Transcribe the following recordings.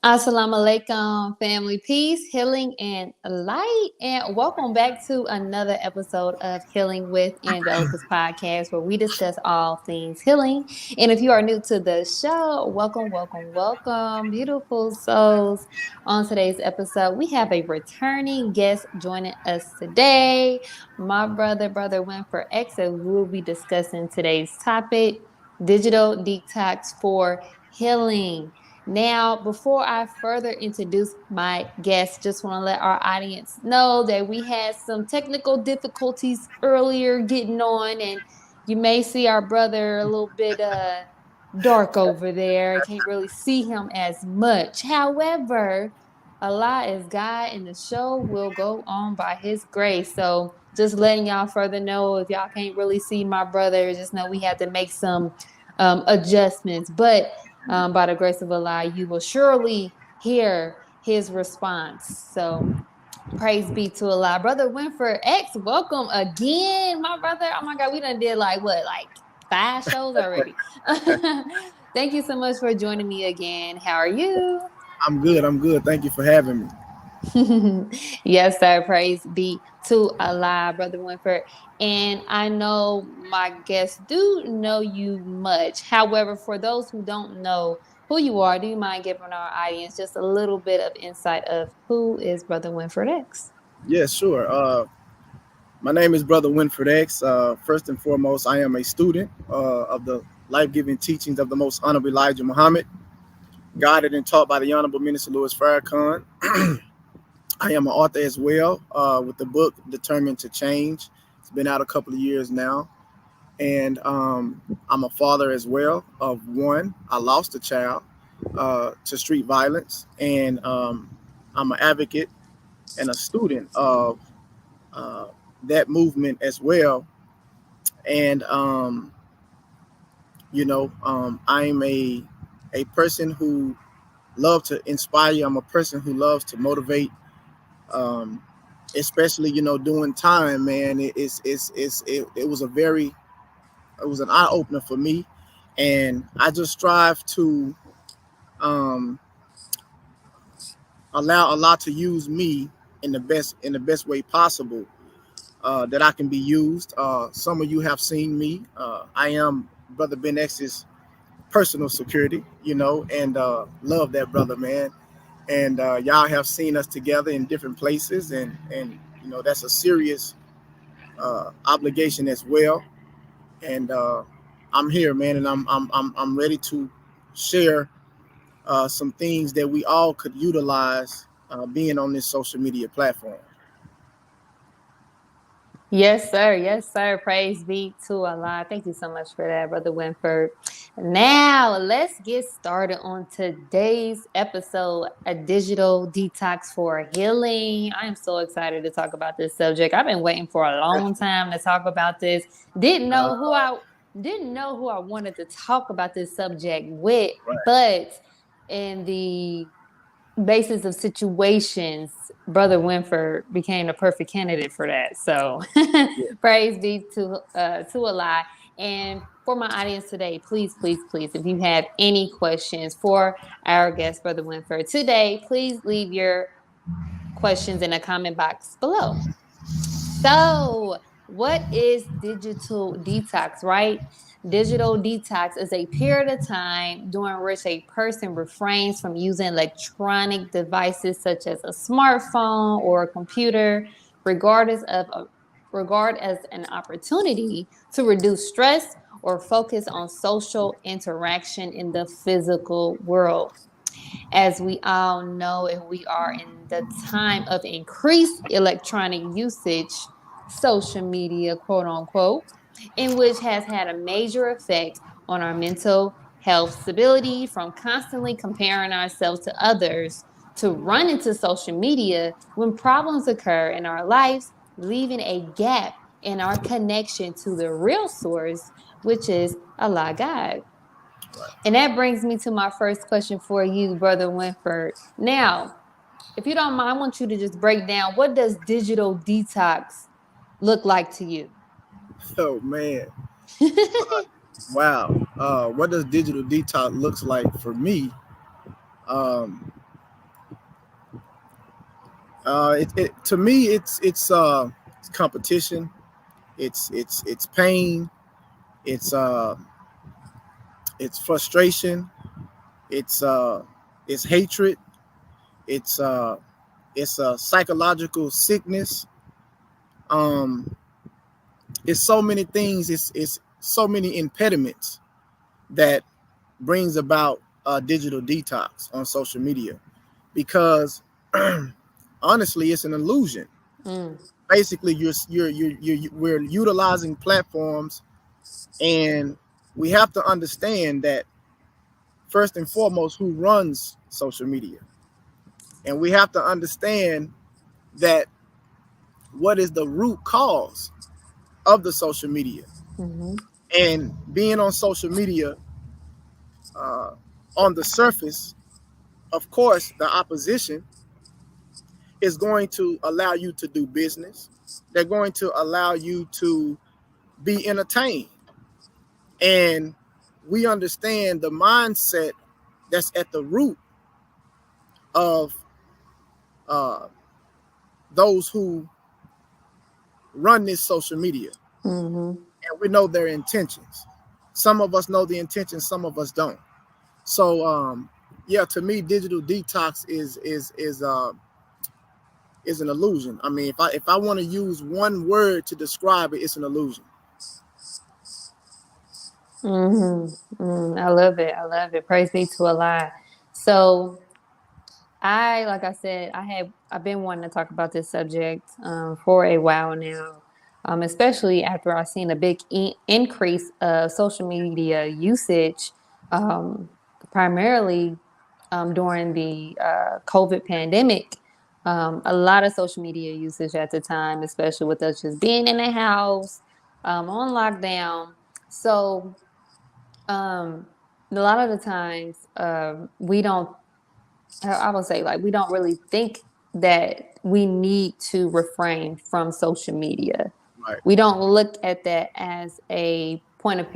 Assalamu alaikum, family, peace, healing, and light. And welcome back to another episode of Healing with Angelica's podcast, where we discuss all things healing. And if you are new to the show, welcome, welcome, welcome, beautiful souls. On today's episode, we have a returning guest joining us today, my brother Winford X, and we'll be discussing today's topic, digital detox for healing. Now, before I further introduce my guest, just want to let our audience know that we had some technical difficulties earlier getting on, and you may see our brother a little bit dark over there. Can't really see him as much. However, Allah is God, and the show will go on by His grace. So, just letting y'all further know, if y'all can't really see my brother, just know we had to make some adjustments. But by the grace of Allah, you will surely hear his response. So praise be to Allah. Brother Winford X, welcome again, my brother. Oh my God, we done did like 5 shows already. Thank you so much for joining me again. How are you? I'm good. I'm good. Thank you for having me. Yes, sir. Praise be to Allah, Brother Winford. And I know my guests do know you much. However, for those who don't know who you are, do you mind giving our audience just a little bit of insight of who is Brother Winford X? Yeah, sure. My name is Brother Winford X. First and foremost, I am a student of the life-giving teachings of the Most Honorable Elijah Muhammad, guided and taught by the Honorable Minister Louis Farrakhan. I am an author as well with the book Determined to Change. It's been out a couple of years now. And I'm a father as well of one. I lost a child to street violence. And I'm an advocate and a student of uh, that movement as well. And, I'm a person who loves to inspire. I'm a person who loves to motivate. Um, Especially doing time, man. It was it was an eye opener for me, and I just strive to um, allow Allah to use me in the best way possible that I can be used. Some of you have seen me. I am Brother Ben X's personal security, and love that brother, man. And y'all have seen us together in different places, and that's a serious obligation as well. And I'm here, man, and I'm ready to share some things that we all could utilize being on this social media platform. Yes, sir. Yes, sir. Praise be to Allah. Thank you so much for that, Brother Winford. Now, let's get started on today's episode, a digital detox for healing. I am so excited to talk about this subject. I've been waiting for a long time to talk about this. Didn't Uh, know who I didn't know who I wanted to talk about this subject with, right. but in the basis of situations, Brother Winford became the perfect candidate for that. So Yeah. praise be to Allah. And for my audience today, please, please, please, if you have any questions for our guest, Brother Winford, today, please leave your questions in the comment box below. So, what is digital detox, right? Digital detox is a period of time during which a person refrains from using electronic devices such as a smartphone or a computer, regardless of regard as an opportunity to reduce stress or focus on social interaction in the physical world. As we all know, and we are in the time of increased electronic usage, social media, quote unquote, in which has had a major effect on our mental health stability from constantly comparing ourselves to others to run into social media when problems occur in our lives, leaving a gap in our connection to the real source, which is Allah God. Right. And that brings me to my first question for you, Brother Winford. Now, if you don't mind, I want you to just break down, what does digital detox look like to you? Oh man, wow. What does digital detox looks like for me? Um, To me, it's competition. It's pain. It's uh, it's frustration. It's uh, it's hatred. It's uh, it's a psychological sickness. Um, it's so many things. It's so many impediments that brings about a digital detox on social media because honestly, it's an illusion. Mm, Basically, we're utilizing platforms, and we have to understand that first and foremost, who runs social media, and we have to understand that what is the root cause of the social media, mm-hmm, and being on social media uh, on the surface, of course, the opposition is going to allow you to do business. They're going to allow you to be entertained. And we understand the mindset that's at the root of uh, those who run this social media. mm-hmm. And we know their intentions. Some of us know the intentions, some of us don't. So yeah, to me, digital detox is an illusion. I mean, if I want to use one word to describe it, it's an illusion. Mm-hmm. I love it. I love it. Praise be to Allah. So like I said, I've been wanting to talk about this subject for a while now, especially after I've seen a big increase of social media usage, um, primarily during the COVID pandemic. A lot of social media usage at the time, especially with us just being in the house on lockdown. So a lot of the times we don't I would say like we don't really think that we need to refrain from social media. Right, We don't look at that as a point of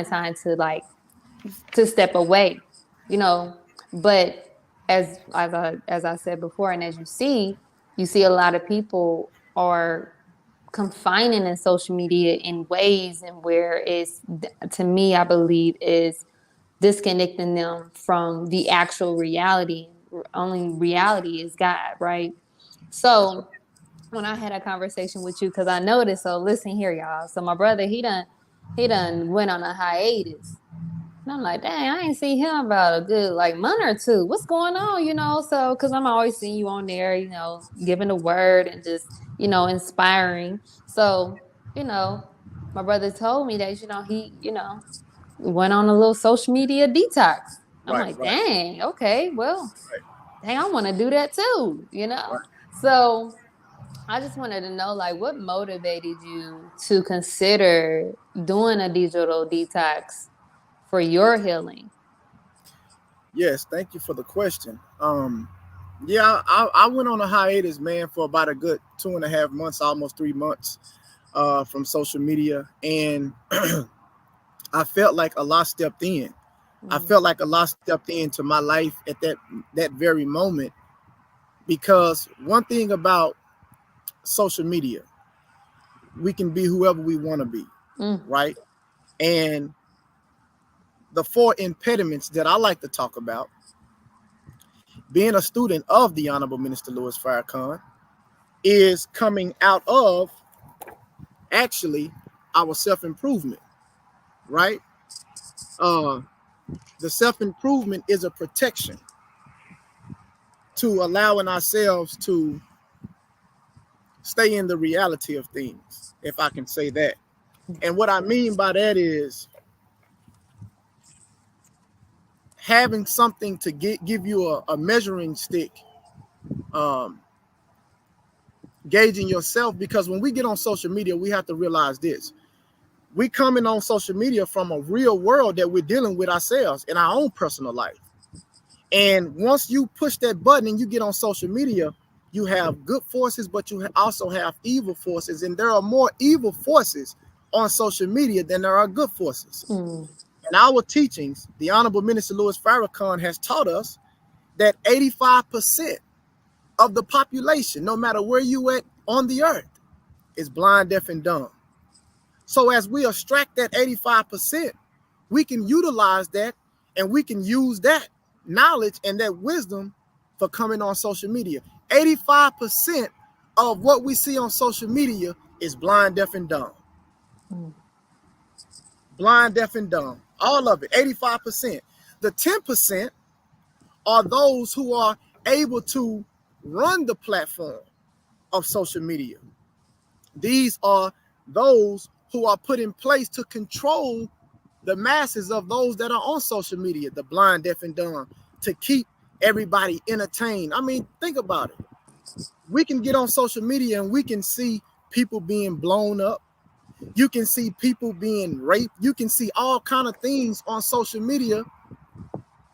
time to step away, you know. But as I said before, and as you see a lot of people are confining in social media in ways and where it's to me I believe is disconnecting them from the actual reality. Only reality is God, right? that's right. So when I had a conversation with you, because I noticed, so listen here, y'all. So my brother, he done went on a hiatus. And I'm like, dang, I ain't seen him about a good like month or two. What's going on, you know? So, because I'm always seeing you on there, you know, giving the word and just, inspiring. So, you know, my brother told me that, he went on a little social media detox. I'm Right, like, right, dang, okay, well, right, dang, I want to do that too, you know? right. So I just wanted to know, like, what motivated you to consider doing a digital detox for your healing? Yes, thank you for the question. Yeah, I went on a hiatus, man, for about a good 2.5 months, almost 3 months, from social media, and I felt like Allah stepped in. I Mm, felt like Allah stepped into my life at that very moment because one thing about social media, we can be whoever we want to be, mm, right? And the four impediments that I like to talk about, being a student of the Honorable Minister Louis Farrakhan, is coming out of actually our self improvement, right? Uh, the self improvement is a protection to allowing ourselves to stay in the reality of things, if I can say that. And what I mean by that is having something to give you a measuring stick, um, gauging yourself. Because when we get on social media, we have to realize this: we coming on social media from a real world that we're dealing with ourselves in our own personal life. And once you push that button and you get on social media, you have good forces, but you also have evil forces. And there are more evil forces on social media than there are good forces. mm, In our teachings, the Honorable Minister Louis Farrakhan has taught us that 85% of the population, no matter where you at on the earth, is blind, deaf, and dumb. So as we extract that 85%, we can utilize that and we can use that knowledge and that wisdom for coming on social media. 85% of what we see on social media is blind, deaf, and dumb. Blind, deaf, and dumb. All of it, 85%. The 10% are those who are able to run the platform of social media. These are those who are put in place to control the masses of those that are on social media, the blind, deaf, and dumb, to keep everybody entertained. I mean, think about it. We can get on social media and we can see people being blown up. You can see people being raped. You can see all kind of things on social media,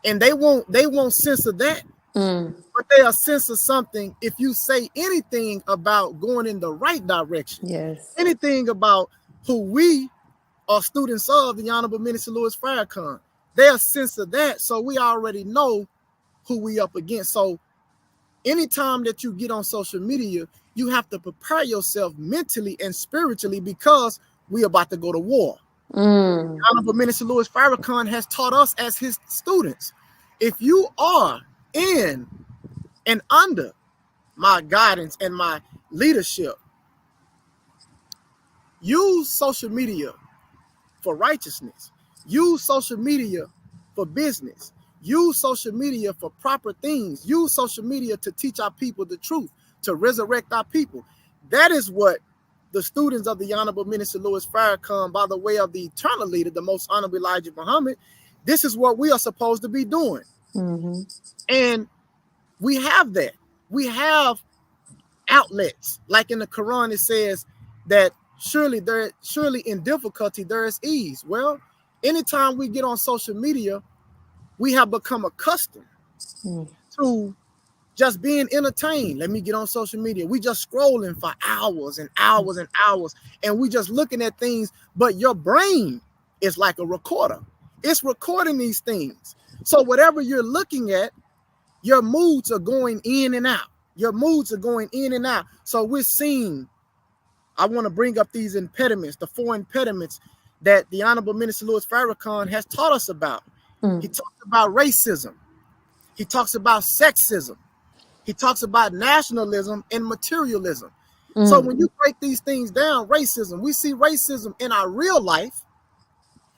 and they won't censor that. But they'll censor something if you say anything about going in the right direction. Yes. Anything about who we are students of, the Honorable Minister Louis Farrakhan. They'll censor that, so we already know who we up against. So anytime that you get on social media, you have to prepare yourself mentally and spiritually, because we're about to go to war. Honorable Minister Louis Farrakhan has taught us as his students, if you are in and under my guidance and my leadership, use social media for righteousness. Use social media for business. Use social media for proper things. Use social media to teach our people the truth, to resurrect our people. That is what the students of the Honorable Minister Louis Farrakhan, by the way of the eternal leader, the most honorable Elijah Muhammad, this is what we are supposed to be doing. And we have that. We have outlets. Like in the Quran, it says that surely in difficulty there is ease. Well, anytime we get on social media, we have become accustomed to just being entertained. Let me get on social media. We just scrolling for hours and hours and hours, and we just looking at things, but your brain is like a recorder. It's recording these things. So whatever you're looking at, your moods are going in and out. Your moods are going in and out. So we're seeing, I want to bring up these impediments, the 4 impediments that the Honorable Minister Louis Farrakhan has taught us about. He talks about racism. He talks about sexism. He talks about nationalism and materialism. So when you break these things down, racism, we see racism in our real life,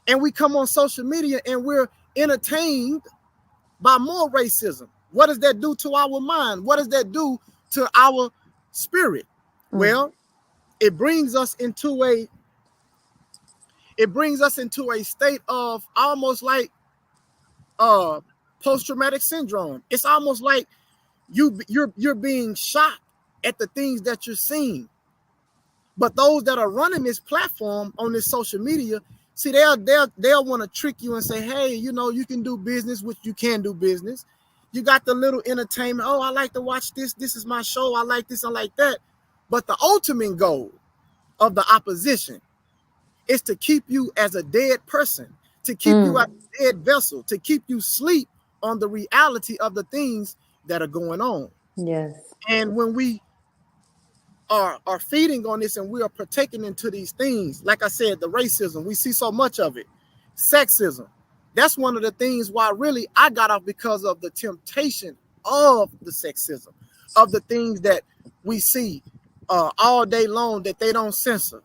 and we come on social media and we're entertained by more racism. What does that do to our mind? What does that do to our spirit? Well, it brings us into a state of almost like post-traumatic syndrome. It's almost like you're being shocked at the things that you're seeing. But those that are running this platform on this social media, see, they'll want to trick you and say, hey, you know, you can do business, which you can do business. You got the little entertainment. Oh, I like to watch this. This is my show. I like this. I like that. But the ultimate goal of the opposition is to keep you as a dead person, to keep you as a dead vessel, to keep you asleep on the reality of the things that are going on. Yes. And when we are feeding on this and we are partaking into these things, like I said, the racism, we see so much of it. Sexism, that's one of the things why really I got off, because of the temptation of the sexism, of the things that we see all day long that they don't censor.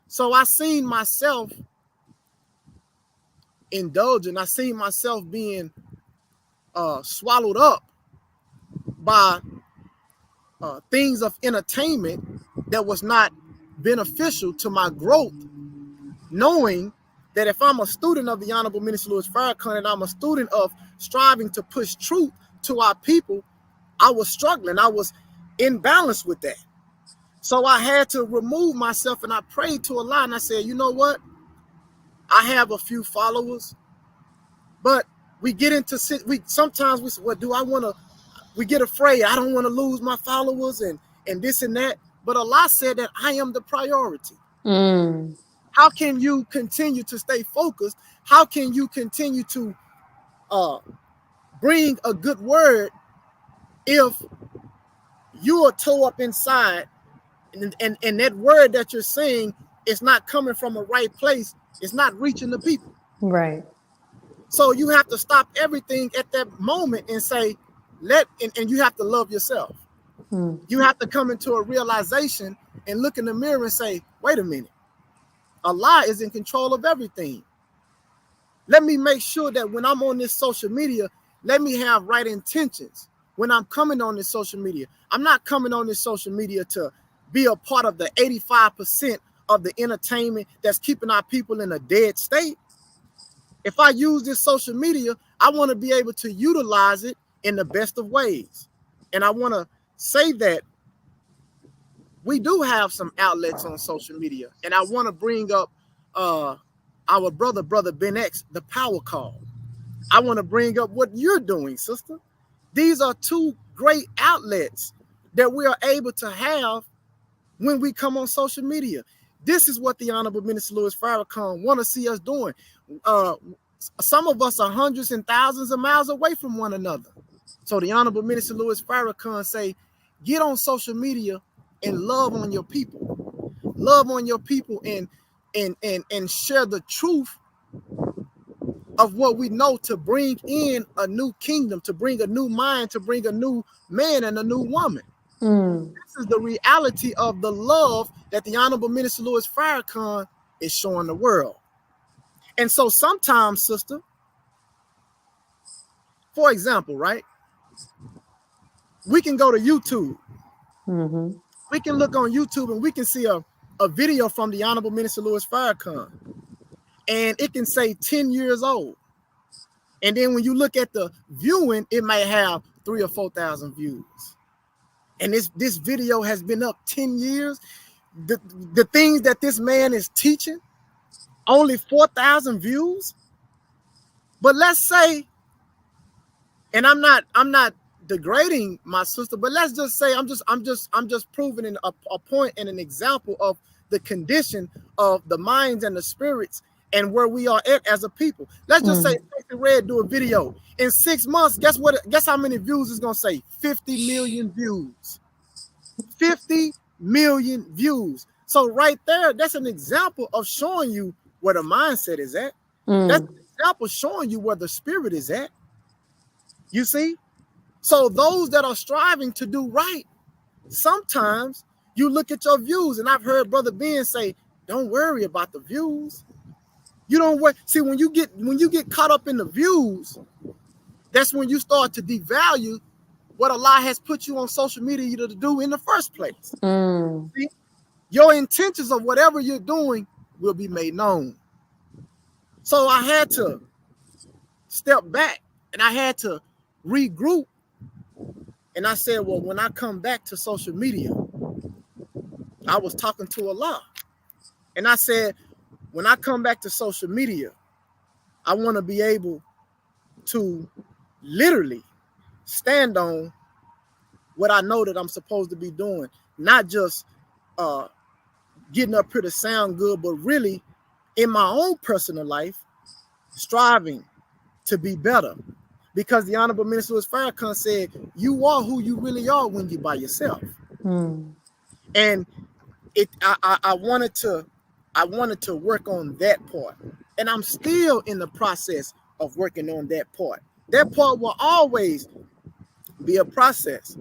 So I seen myself indulging. I seen myself being swallowed up by things of entertainment that was not beneficial to my growth, knowing that if I'm a student of the Honorable Minister Louis Farrakhan and I'm a student of striving to push truth to our people, I was struggling. I was in balance with that. So I had to remove myself, and I prayed to Allah, and I said, you know what? I have a few followers, but we get into, sometimes we say, well, do I want to, we get afraid. I don't want to lose my followers and this and that. But Allah said that I am the priority. How can you continue to stay focused? How can you continue to bring a good word if you are toe up inside, and that word that you're saying is not coming from a right place. It's not reaching the people. Right. So you have to stop everything at that moment and say, and you have to love yourself. You have to come into a realization and look in the mirror and say, wait a minute, Allah is in control of everything. Let me make sure that when I'm on this social media, let me have right intentions. When I'm coming on this social media, I'm not coming on this social media to be a part of the 85% of the entertainment that's keeping our people in a dead state. If I use this social media, I want to be able to utilize it in the best of ways. And I want to say that we do have some outlets on social media. And I want to bring up our brother Ben X, the power call. I want to bring up what you're doing, sister. These are two great outlets that we are able to have when we come on social media. This is what the Honorable Minister Louis Farrakhan want to see us doing. Some of us are hundreds and thousands of miles away from one another. So the Honorable Minister Louis Farrakhan say, get on social media and love on your people. Love on your people and share the truth of what we know to bring in a new kingdom, to bring a new mind, to bring a new man and a new woman. This is the reality of the love that the Honorable Minister Louis Farrakhan is showing the world. And so sometimes, sister, for example, right, we can go to YouTube. We can look on YouTube and we can see a video from the Honorable Minister Louis Farrakhan. And it can say 10 years old. And then when you look at the viewing, it may have 3,000 or 4,000 views. And this video has been up 10 years. The things that this man is teaching, only 4,000 views. But let's say, and I'm not degrading my sister, but let's just say I'm just proving a point and an example of the condition of the minds and the spirits and where we are at as a people. Let's just say Stacey Red do a video in 6 months. Guess how many views it's gonna say? 50 million views. 50 million views. So right there, that's an example of showing you where the mindset is at. That's an example showing you where the spirit is at. You see? So those that are striving to do right, sometimes you look at your views, and I've heard Brother Ben say, don't worry about the views. You don't worry. See, when you get caught up in the views, that's when you start to devalue what Allah has put you on social media to do in the first place. See? Your intentions of whatever you're doing will be made known. So I had to step back and I had to regroup. And I said, well, when I come back to social media, I was talking to Allah. And I said, when I come back to social media, I want to be able to literally stand on what I know that I'm supposed to be doing, not just getting up here to sound good, but really in my own personal life, striving to be better. Because the Honorable Minister Louis Farrakhan said, you are who you really are when you're by yourself. And I wanted to work on that part. And I'm still in the process of working on that part. That part will always be a process.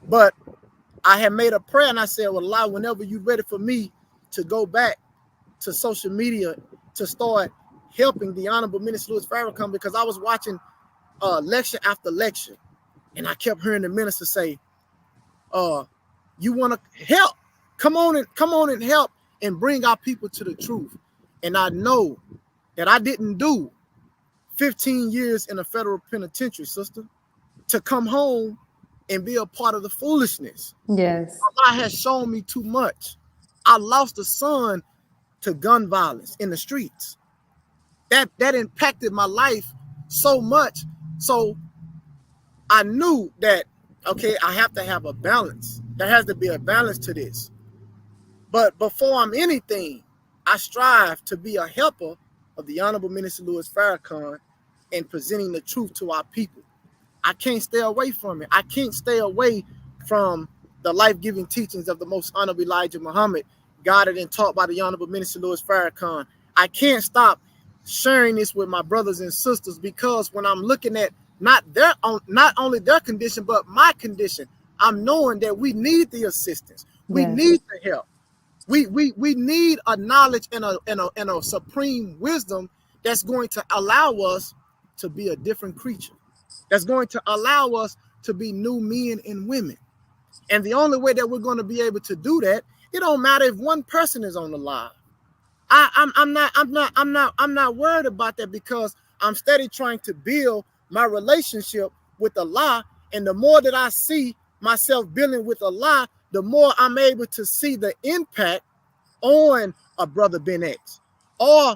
But I had made a prayer and I said, well, Allah, whenever you're ready for me to go back to social media to start helping the Honorable Minister Louis Farrakhan, because I was watching lecture after lecture, and I kept hearing the minister say, you want to help? Come on and help and bring our people to the truth. And I know that I didn't do 15 years in a federal penitentiary, sister, to come home and be a part of the foolishness. Yes. Allah has shown me too much. I lost a son to gun violence in the streets. That impacted my life so much. So I knew that, okay, I have to have a balance. There has to be a balance to this. But before I'm anything, I strive to be a helper of the Honorable Minister Louis Farrakhan in presenting the truth to our people. I can't stay away from it. I can't stay away from the life-giving teachings of the most honorable Elijah Muhammad, guided and taught by the Honorable Minister Louis Farrakhan. I can't stop sharing this with my brothers and sisters, because when I'm looking at not only their condition, but my condition, I'm knowing that we need the assistance. We need the help. We need a knowledge and a supreme wisdom that's going to allow us to be a different creature. That's going to allow us to be new men and women. And the only way that we're going to be able to do that, it don't matter if one person is on the live. I'm not worried about that, because I'm steady trying to build my relationship with Allah. And the more that I see myself building with Allah, the more I'm able to see the impact on a brother Ben X, or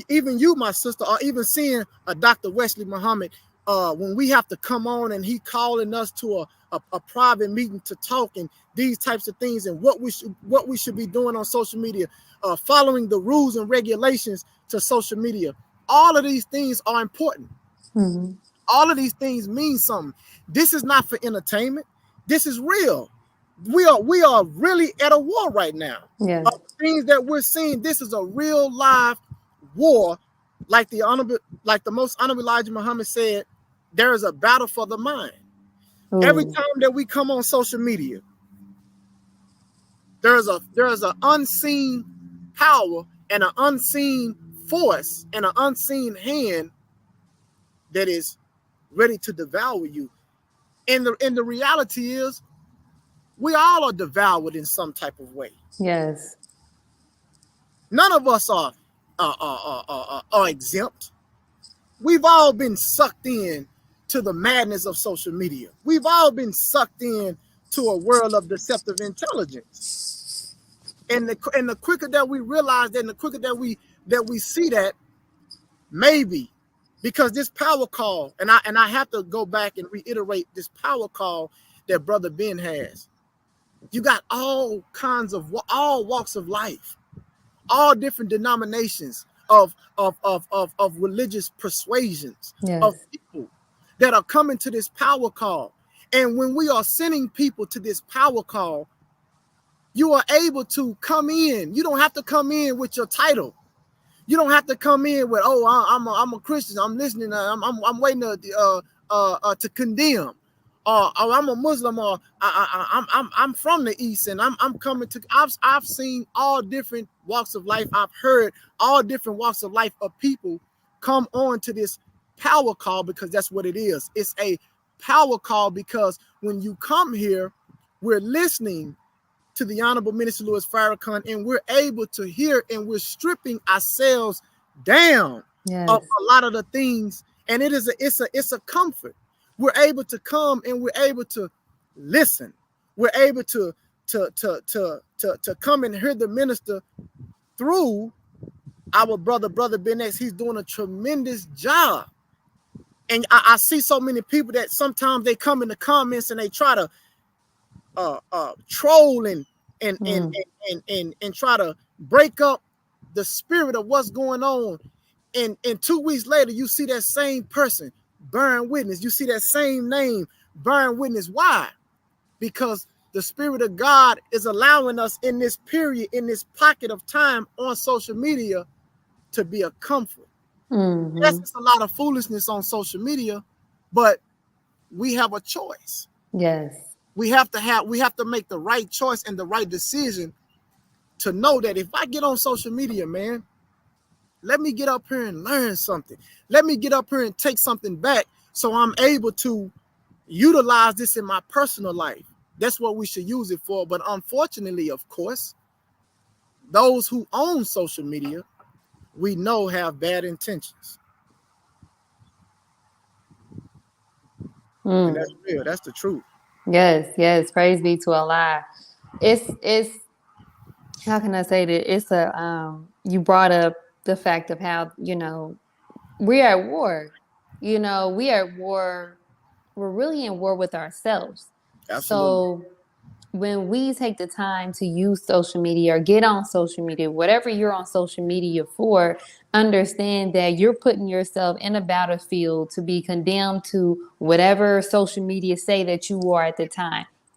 even you, my sister, or even seeing a Dr. Wesley Muhammad, when we have to come on and he calling us to a private meeting to talk and these types of things, and what we should be doing on social media, following the rules and regulations to social media. All of these things are important. Mm-hmm. All of these things mean something. This is not for entertainment. This is real. We are really at a war right now. Yeah. Things that we're seeing, this is a real live war. Like the most honorable Elijah Muhammad said, there is a battle for the mind. Ooh. Every time that we come on social media, there is an unseen power and an unseen force and an unseen hand that is ready to devour you. And the reality is, we all are devoured in some type of way. Yes. None of us are exempt. We've all been sucked in to the madness of social media. We've all been sucked in to a world of deceptive intelligence. And the quicker that we realize that, and the quicker that we see that, maybe, because this power call, and I have to go back and reiterate this power call that Brother Ben has. You got all kinds of all walks of life, all different denominations of religious persuasions, yes, of people that are coming to this power call. And when we are sending people to this power call, you are able to come in. You don't have to come in with your title. You don't have to come in with, I'm a Christian. I'm listening. I'm waiting to condemn. Or I'm a Muslim, or I'm from the East, and I'm coming to. I've seen all different walks of life. I've heard all different walks of life of people come on to this power call, because that's what it is. It's a power call, because when you come here, we're listening to the Honorable Minister Louis Farrakhan, and we're able to hear, and we're stripping ourselves down, yes, of a lot of the things, and it's a comfort. We're able to come and we're able to listen. We're able to come and hear the minister through our brother Ben X. He's doing a tremendous job. And I see so many people that sometimes they come in the comments and they try to troll and try to break up the spirit of what's going on. And 2 weeks later, you see that same person bearing witness. You see that same name bearing witness. Why? Because the Spirit of God is allowing us in this period, in this pocket of time on social media, to be a comfort. Mm-hmm. Yes, it's a lot of foolishness on social media, but we have a choice. Yes. We have to make the right choice and the right decision to know that if I get on social media, man, let me get up here and learn something. Let me get up here and take something back, so I'm able to utilize this in my personal life. That's what we should use it for. But unfortunately, of course, those who own social media, we know, have bad intentions. And that's real. That's the truth. Yes. Praise be to Allah. It's how can I say that? It's you brought up the fact of how, we're at war. We are at war. We're really in war with ourselves. Absolutely. So when we take the time to use social media or get on social media, whatever you're on social media for, understand that you're putting yourself in a battlefield to be condemned to whatever social media say that you are at the time.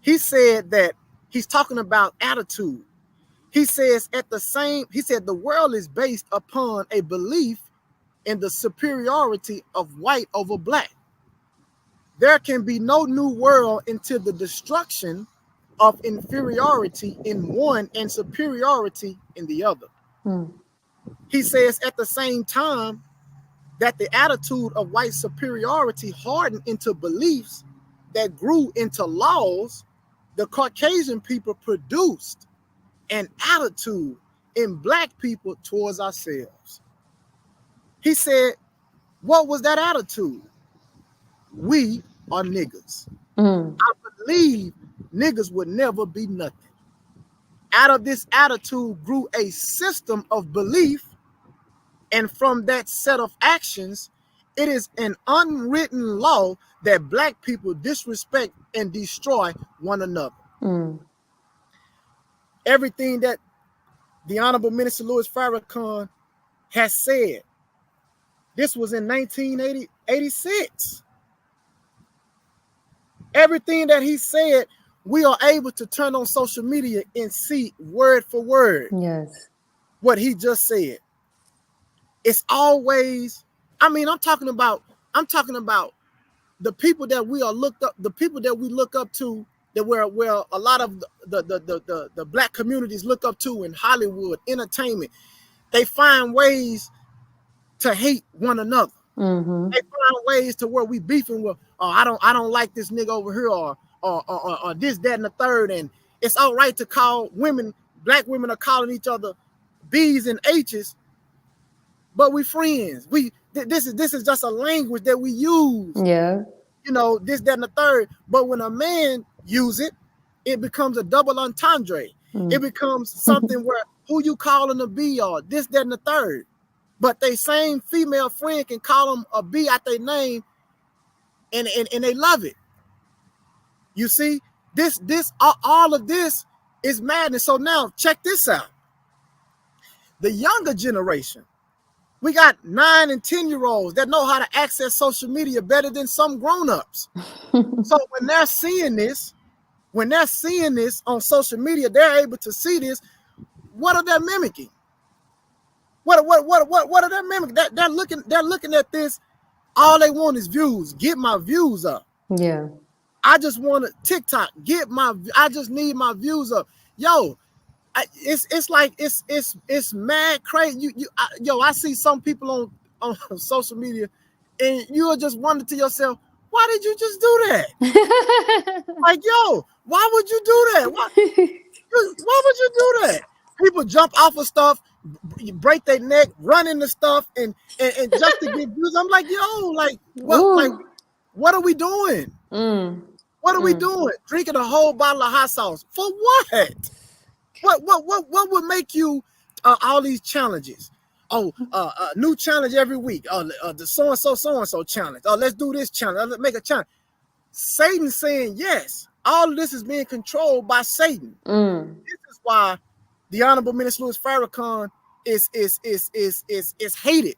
He said that he's talking about attitude. He says he said the world is based upon a belief in the superiority of white over black. There can be no new world until the destruction of inferiority in one and superiority in the other. He says at the same time that the attitude of white superiority hardened into beliefs that grew into laws. The Caucasian people produced an attitude in black people towards ourselves. He said, what was that attitude? We are niggas. I believe niggas would never be nothing. Out of this attitude grew a system of belief, and from that set of actions, it is an unwritten law that black people disrespect and destroy one another. Everything that the Honorable Minister Louis Farrakhan has said, this was in 1986. Everything that he said, we are able to turn on social media and see word for word what he just said. It's always, I'm talking about the people that we are looked up, the people that we look up to, that where a lot of the black communities look up to in Hollywood, entertainment. They find ways to hate one another. They find ways to where we beefing with, I don't like this nigga over here, or this, that, and the third. And it's all right to call women, black women are calling each other B's and H's, but we friends. This is just a language that we use. Yeah. You know, this, that, and the third. But when a man use it, it becomes a double entendre. It becomes something where who you calling a B or this, that, and the third. But they same female friend can call them a B out their name, and they love it. You see, all of this is madness. So now check this out. The younger generation, we got 9 and 10-year-olds that know how to access social media better than some grown-ups. So when they're seeing this on social media, they're able to see this. What are they mimicking? What are they mimicking? They're looking at this. All they want is views. Get my views up. Yeah. I just want to TikTok. I just need my views up. Yo, it's mad crazy. I see some people on social media, and you'll just wonder to yourself, why did you just do that? Like, yo, why would you do that? Why would you do that? People jump off of stuff, break their neck, run into stuff, and just to get views. I'm like, yo, like what are we doing? What are we doing? Drinking a whole bottle of hot sauce for what? What would make you all these challenges? New challenge every week. The so and so challenge. Let's do this challenge. Let's make a challenge. Satan saying yes. All of this is being controlled by Satan. This is why the Honorable Minister Louis Farrakhan is hated,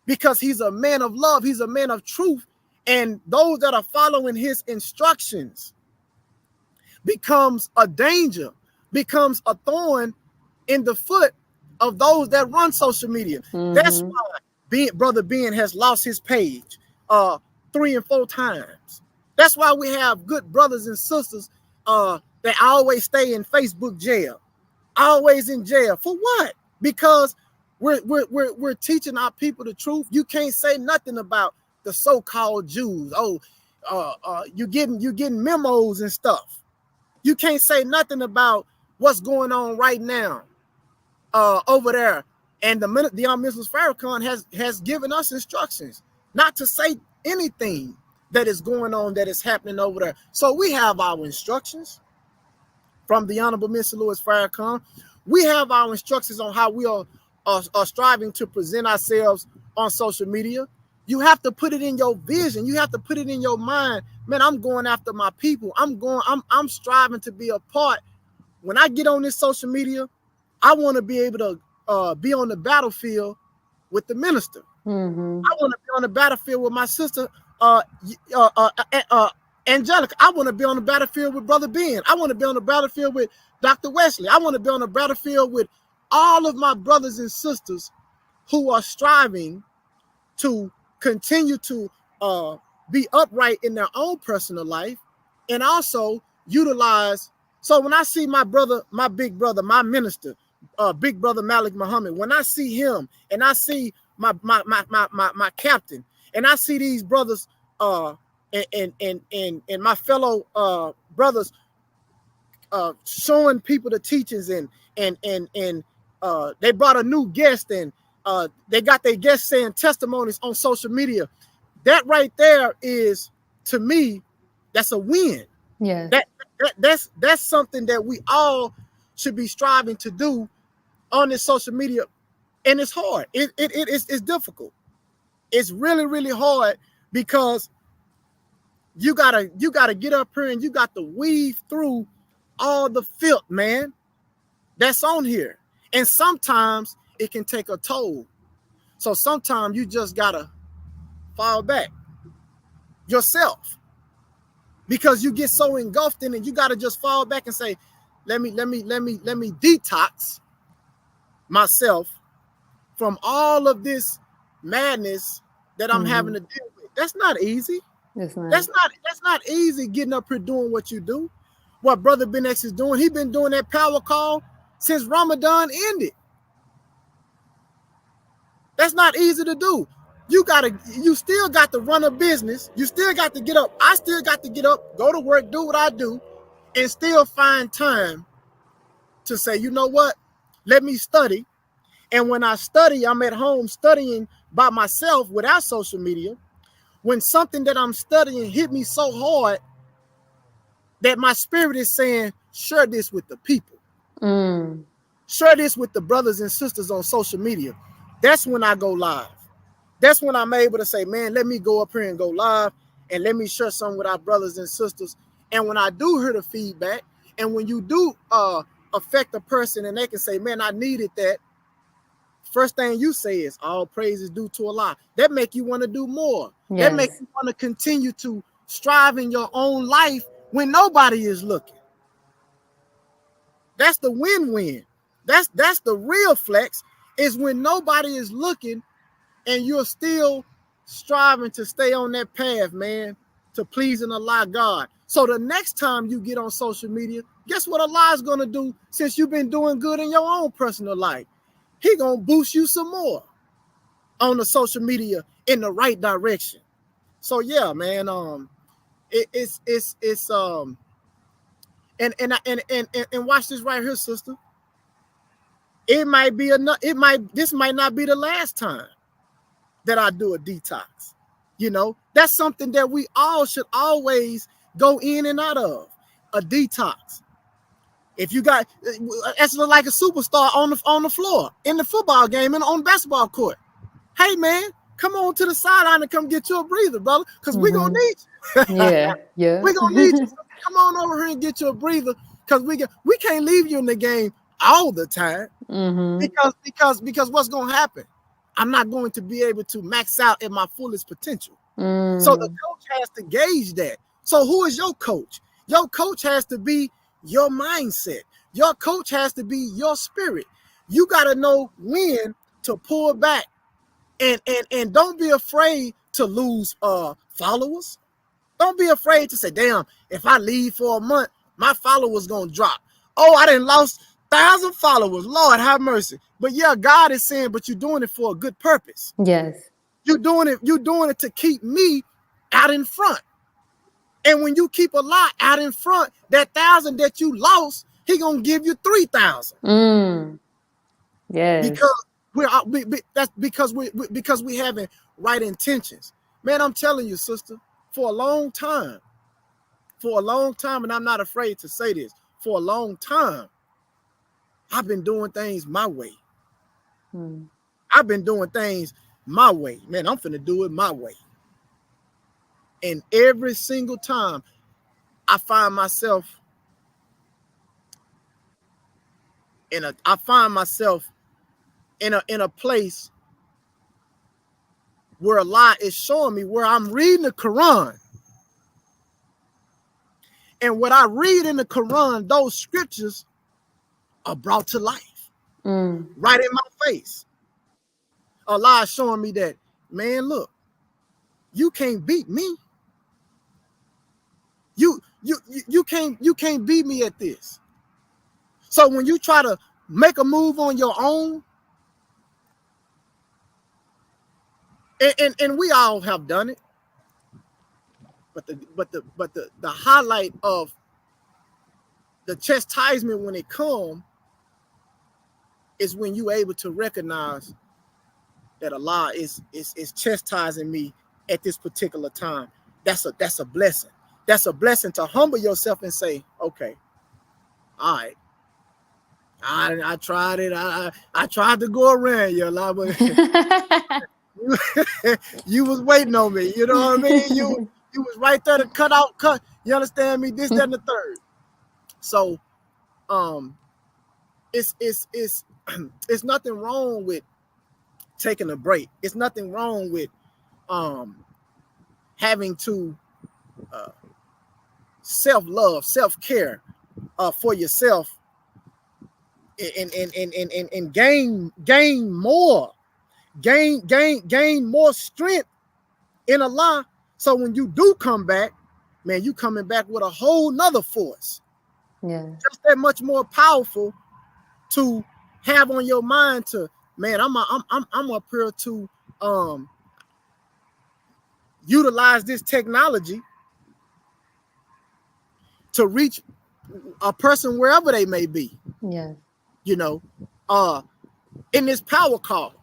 because he's a man of love. He's a man of truth, and those that are following his instructions becomes a danger, becomes a thorn in the foot of those that run social media. That's why Brother Ben has lost his page 3 and 4 times. That's why we have good brothers and sisters that always stay in Facebook jail, always in jail. For what? Because we're teaching our people the truth. You can't say nothing about the so-called Jews. You getting memos and stuff. You can't say nothing about what's going on right now over there. And the Minister Farrakhan has given us instructions not to say anything that is going on, that is happening over there. So we have our instructions from the Honorable Minister Louis Farrakhan. We have our instructions on how we are striving to present ourselves on social media. You have to put it in your vision. You have to put it in your mind. Man, I'm going after my people. I'm striving to be a part. When I get on this social media, I want to be able to be on the battlefield with the minister. I want to be on the battlefield with my sister, Angelica, I want to be on the battlefield with Brother Ben. I want to be on the battlefield with Dr. Wesley. I want to be on the battlefield with all of my brothers and sisters who are striving to continue to be upright in their own personal life and also utilize. So when I see my brother, my big brother, my minister, big brother Malik Muhammad, when I see him and I see my captain and I see these brothers and my fellow brothers showing people the teachings and they brought a new guest and they got their guests saying testimonies on social media. That right there is, to me, that's a win. Yeah. That's something that we all should be striving to do on this social media, and it's hard. It's difficult. It's really, really hard because you gotta get up here and you got to weave through all the filth, man, that's on here. And sometimes it can take a toll. So sometimes you just gotta fall back yourself because you get so engulfed in it. You gotta just fall back and say, let me detox myself from all of this madness that I'm having to deal with. That's not easy. That's not easy getting up here doing what you do. What Brother Ben X is doing, he's been doing that power call since Ramadan ended. That's not easy to do. You still got to run a business. You still got to get up. I still got to get up, go to work, do what I do, and still find time to say, you know what? Let me study. And when I study, I'm at home studying by myself without social media. When something that I'm studying hit me so hard that my spirit is saying, share this with the people. Share this with the brothers and sisters on social media. That's when I go live. That's when I'm able to say, man, let me go up here and go live and let me share some with our brothers and sisters. And when I do hear the feedback, and when you do affect a person and they can say, man, I needed that, first thing you say is all praise is due to Allah. That make you want to do more. Yes. That make you want to continue to strive in your own life when nobody is looking. That's the win-win. That's the real flex, is when nobody is looking and you're still striving to stay on that path, man, to pleasing Allah God. So the next time you get on social media, guess what Allah is going to do since you've been doing good in your own personal life? He gonna boost you some more on the social media in the right direction. So yeah, man, it's and watch this right here, sister. This might not be the last time that I do a detox. You know, that's something that we all should always go in and out of, a detox. If you got, that's like a superstar on the floor in the football game and on the basketball court. Hey man, come on to the sideline and come get you a breather, brother, because we're gonna need you. Yeah. We're gonna need you. Come on over here and get you a breather, because we can't leave you in the game all the time. Because what's gonna happen? I'm not going to be able to max out at my fullest potential. So the coach has to gauge that. So who is your coach? Your coach has to be your mindset. Your coach has to be your spirit. You got to know when to pull back, and don't be afraid to lose followers. Don't be afraid to say, damn, if I leave for a month, my followers gonna drop. Oh, I done lost 1,000 followers. Lord have mercy. But yeah, God is saying, but you're doing it for a good purpose. Yes. You're doing it to keep me out in front. And when you keep a lot out in front, that 1,000 that you lost, he gonna give you 3,000. Yes. Because we having right intentions. Man, I'm telling you, sister, for a long time, and I'm not afraid to say this, for a long time, I've been doing things my way. I've been doing things my way. Man, I'm finna do it my way. And every single time I find myself in a place where Allah is showing me, where I'm reading the Quran And what I read in the Quran, those scriptures are brought to life right in my face. Allah is showing me that, man, look, you can't beat me. You can't beat me at this. So when you try to make a move on your own, and we all have done it, but the highlight of the chastisement when it comes is when you able to recognize that Allah is chastising me at this particular time. That's a blessing. That's a blessing to humble yourself and say, okay, all right, I tried it. I tried to go around you, Allah, but you was waiting on me. You know what I mean? You was right there to cut. You understand me? This, that, and the third. So, it's nothing wrong with taking a break. It's nothing wrong with having to self-love, self-care for yourself, and gain more strength in Allah. So when you do come back, man, you coming back with a whole nother force. Yeah. Just that much more powerful to have on your mind to, man, I'm up here to utilize this technology to reach a person wherever they may be. Yeah. You know, in this power call,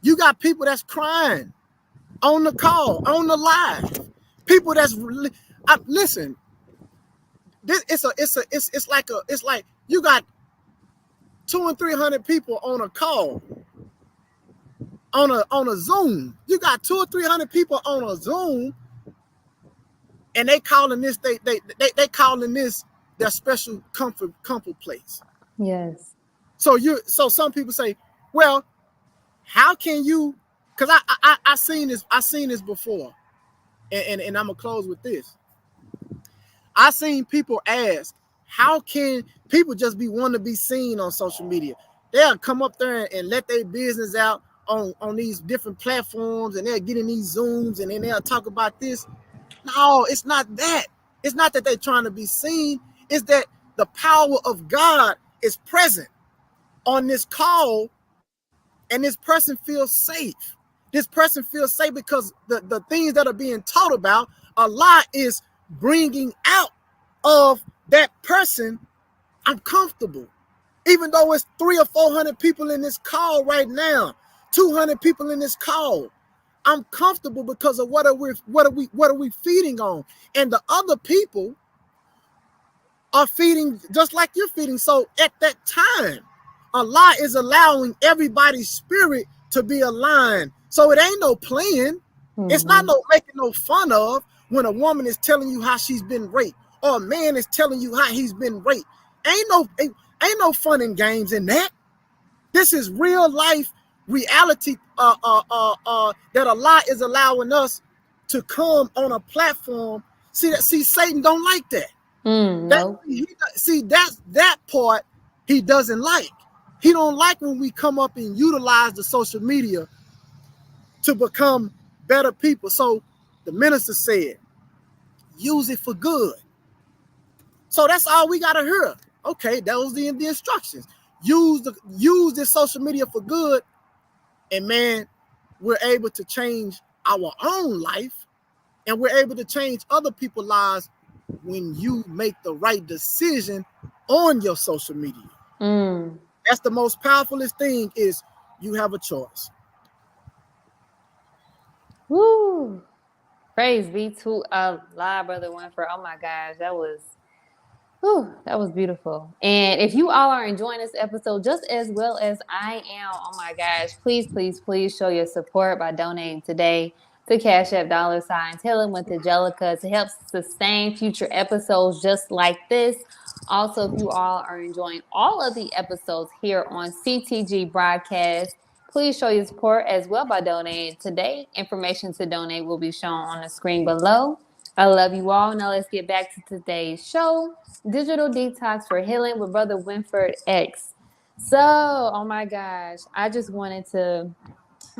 you got people that's crying on the call, on the live. People that's listen. This it's like you got 200 and 300 people on a call, on a Zoom. You got 200 or 300 people on a Zoom, and they calling this they calling this their special comfort place. Yes. So some people say, well, how can you? Because I seen this before, and I'm gonna close with this. I seen people ask, how can people just be wanting to be seen on social media? They'll come up there and let their business out on these different platforms, and they'll get in these Zooms, and then they'll talk about this. No, it's not that. It's not that they're trying to be seen. It's that the power of God is present on this call, and this person feels safe. This person feels safe because the things that are being taught about, Allah is bringing out of that person. I'm comfortable. Even though it's 300 or 400 people in this call right now, 200 people in this call, I'm comfortable because of what are we feeding on? And the other people are feeding just like you're feeding. So at that time, Allah is allowing everybody's spirit to be aligned. So it ain't no playing. It's not no making no fun of when a woman is telling you how she's been raped, or a man is telling you how he's been raped. Ain't no fun and games in that. This is real life reality that Allah is allowing us to come on a platform. See Satan don't like that. No. That part he doesn't like. He don't like when we come up and utilize the social media to become better people. So the minister said, use it for good. So that's all we gotta hear. Okay, that was the instructions. Use this social media for good, and man, we're able to change our own life, and we're able to change other people's lives when you make the right decision on your social media. That's the most powerfulest thing, is you have a choice. Woo! Praise be to Allah, Brother Winford. Oh my gosh, that was beautiful. And if you all are enjoying this episode just as well as I am, oh my gosh, please show your support by donating today to Cash App $ Healing with Angelica to help sustain future episodes just like this. Also, if you all are enjoying all of the episodes here on CTG Broadcast, please show your support as well by donating today. Information to donate will be shown on the screen below. I love you all. Now let's get back to today's show. Digital Detox for Healing with Brother Winford X. So, oh my gosh, I just wanted to.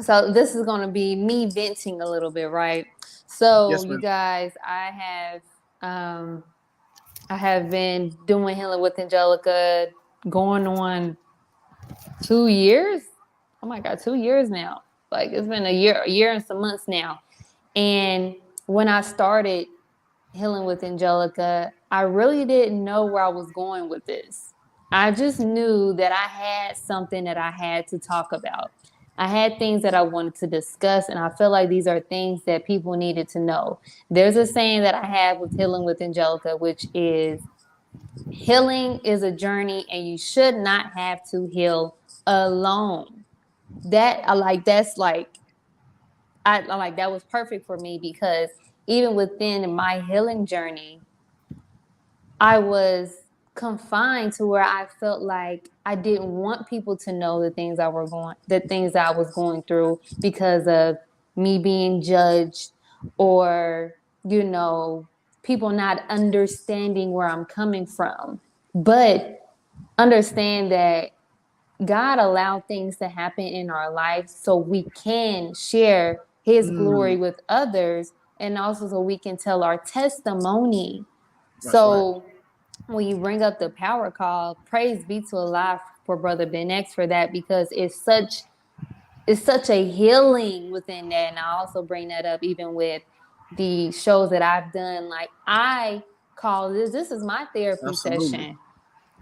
So this is going to be me venting a little bit, right? So Yes, you ma'am. guys, I have been doing Healing with Angelica going on 2 years. Oh my God, 2 years now. Like it's been a year and some months now. And when I started Healing with Angelica, I really didn't know where I was going with this. I just knew that I had something that I had to talk about. I had things that I wanted to discuss, and I feel like these are things that people needed to know. There's a saying that I have with Healing with Angelica, which is healing is a journey, and you should not have to heal alone. That's like I like that was perfect for me because even within my healing journey, I was confined to where I felt like I didn't want people to know the things I was going through because of me being judged or, you know, people not understanding where I'm coming from. But understand that God allowed things to happen in our life so we can share his glory Mm, with others and also so we can tell our testimony. that's right. So when you bring up the power call, praise be to Allah for Brother Ben X for that because it's such a healing within that. And I also bring that up even with the shows that I've done. Like I call this is my therapy Absolutely. session.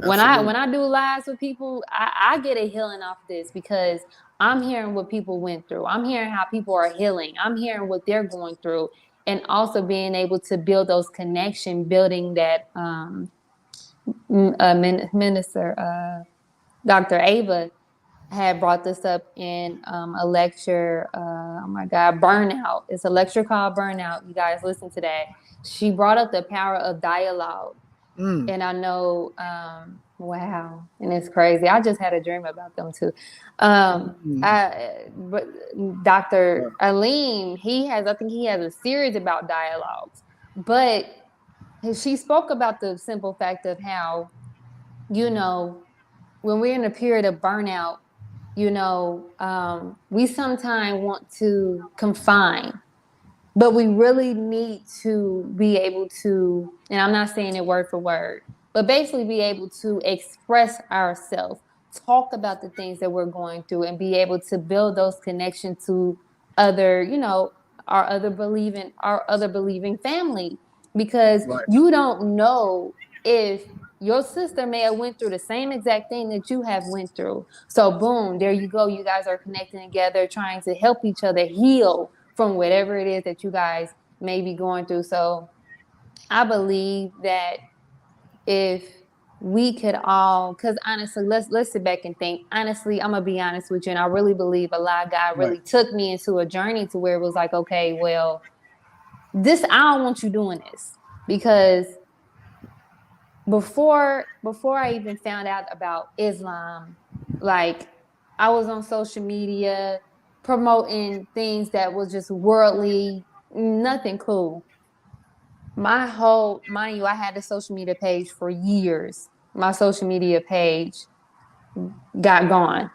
Absolutely. When I do lives with people, I get a healing off this because I'm hearing what people went through. I'm hearing how people are healing. I'm hearing what they're going through, and also being able to build those connections, building that minister, Dr. Ava had brought this up in a lecture. Oh my God, Burnout. It's a lecture called Burnout. You guys listen to that. She brought up the power of dialogue. Mm, And I know, wow, and it's crazy. I just had a dream about them too. mm. But Dr. Yeah. Aleem, I think he has a series about dialogues. But she spoke about the simple fact of how, you know, when we're in a period of burnout, we sometimes want to confine, but we really need to be able to, and I'm not saying it word for word, but basically be able to express ourselves, talk about the things that we're going through, and be able to build those connections to other, our other believing family, because Right. you don't know if your sister may have went through the same exact thing that you have went through. So boom, there you go. You guys are connecting together, trying to help each other heal from whatever it is that you guys may be going through. So I believe that if we could all, because honestly, let's sit back and think. Honestly, I'm gonna be honest with you, and I really believe a lot of God Right. really took me into a journey to where it was like, okay, well, I don't want you doing this because before I even found out about Islam, like I was on social media promoting things that was just worldly, nothing cool. Mind you, I had a social media page for years. My social media page got gone,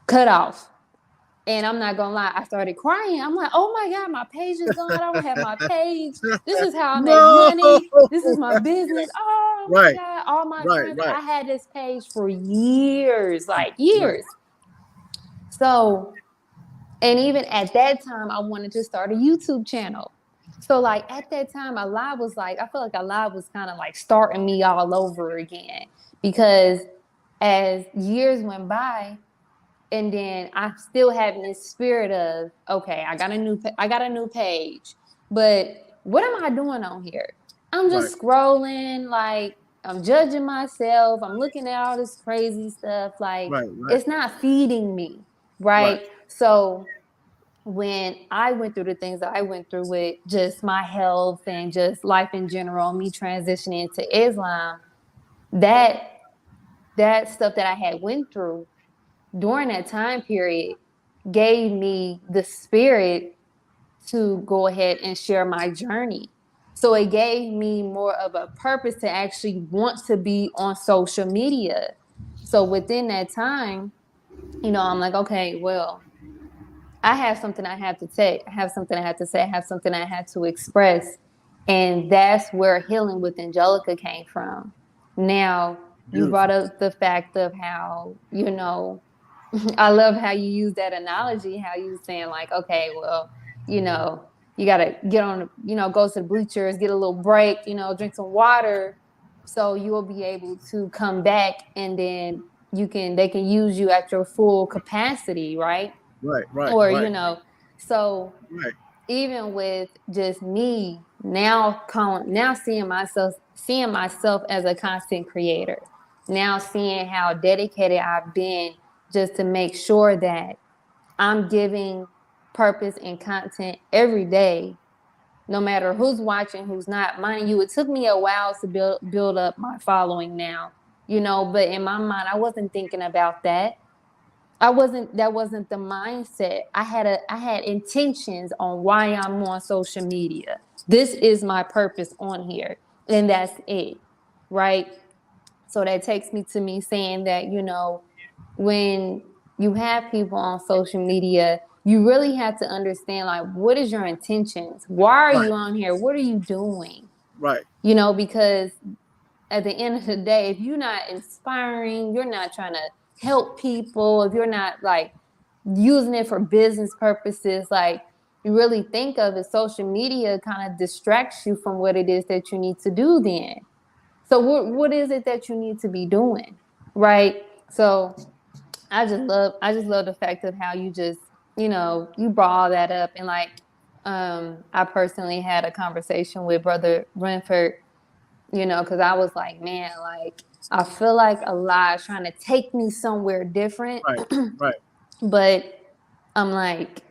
cut off. And I'm not gonna lie, I started crying. I'm like, oh my God, my page is gone. I don't have my page. This is how I make No. money. This is my business. Oh my Right. God. All my Right. friends. Right. I had this page for years, like Right. years. So, and even at that time, I wanted to start a YouTube channel. So, like at that time, Allah was like, I feel like Allah was kind of like starting me all over again because as years went by, and then I'm still having this spirit of, okay, I got a new page, but what am I doing on here? I'm Right. just scrolling, like I'm judging myself. I'm looking at all this crazy stuff. Like Right. Right. it's not feeding me, Right. right? So when I went through the things that I went through with just my health and just life in general, me transitioning to Islam, that that stuff that I had went through during that time period gave me the spirit to go ahead and share my journey. So it gave me more of a purpose to actually want to be on social media. So within that time, I'm like, okay, well, I have something I have to say. I have something I have to say. I have something I have to express. And that's where Healing with Angelica came from. Now, you brought Beautiful. up the fact of how, I love how you use that analogy, how you saying like, okay, well, you know, you got to get on, go to the bleachers, get a little break, drink some water. So you will be able to come back and then they can use you at your full capacity, right? Right, right, Or right, so right, even with just me now seeing myself as a content creator, now seeing how dedicated I've been just to make sure that I'm giving purpose and content every day, no matter who's watching, who's not. Mind you, it took me a while to build up my following now, but in my mind I wasn't thinking about that. That wasn't the mindset. I had intentions on why I'm on social media. This is my purpose on here, and that's it. Right? So that takes me to me saying that, when you have people on social media, you really have to understand, like, what is your intentions? Why are right, you on here? What are you doing? right, Because at the end of the day, if you're not inspiring, you're not trying to help people, if you're not like using it for business purposes, like, you really think of it, social media kind of distracts you from what it is that you need to do then. So what is it that you need to be doing? Right? So I just love the fact of how you just, you brought all that up. And like, I personally had a conversation with Brother Winford, because I was like, man, like, I feel like Allah is trying to take me somewhere different. right, right, But I'm like,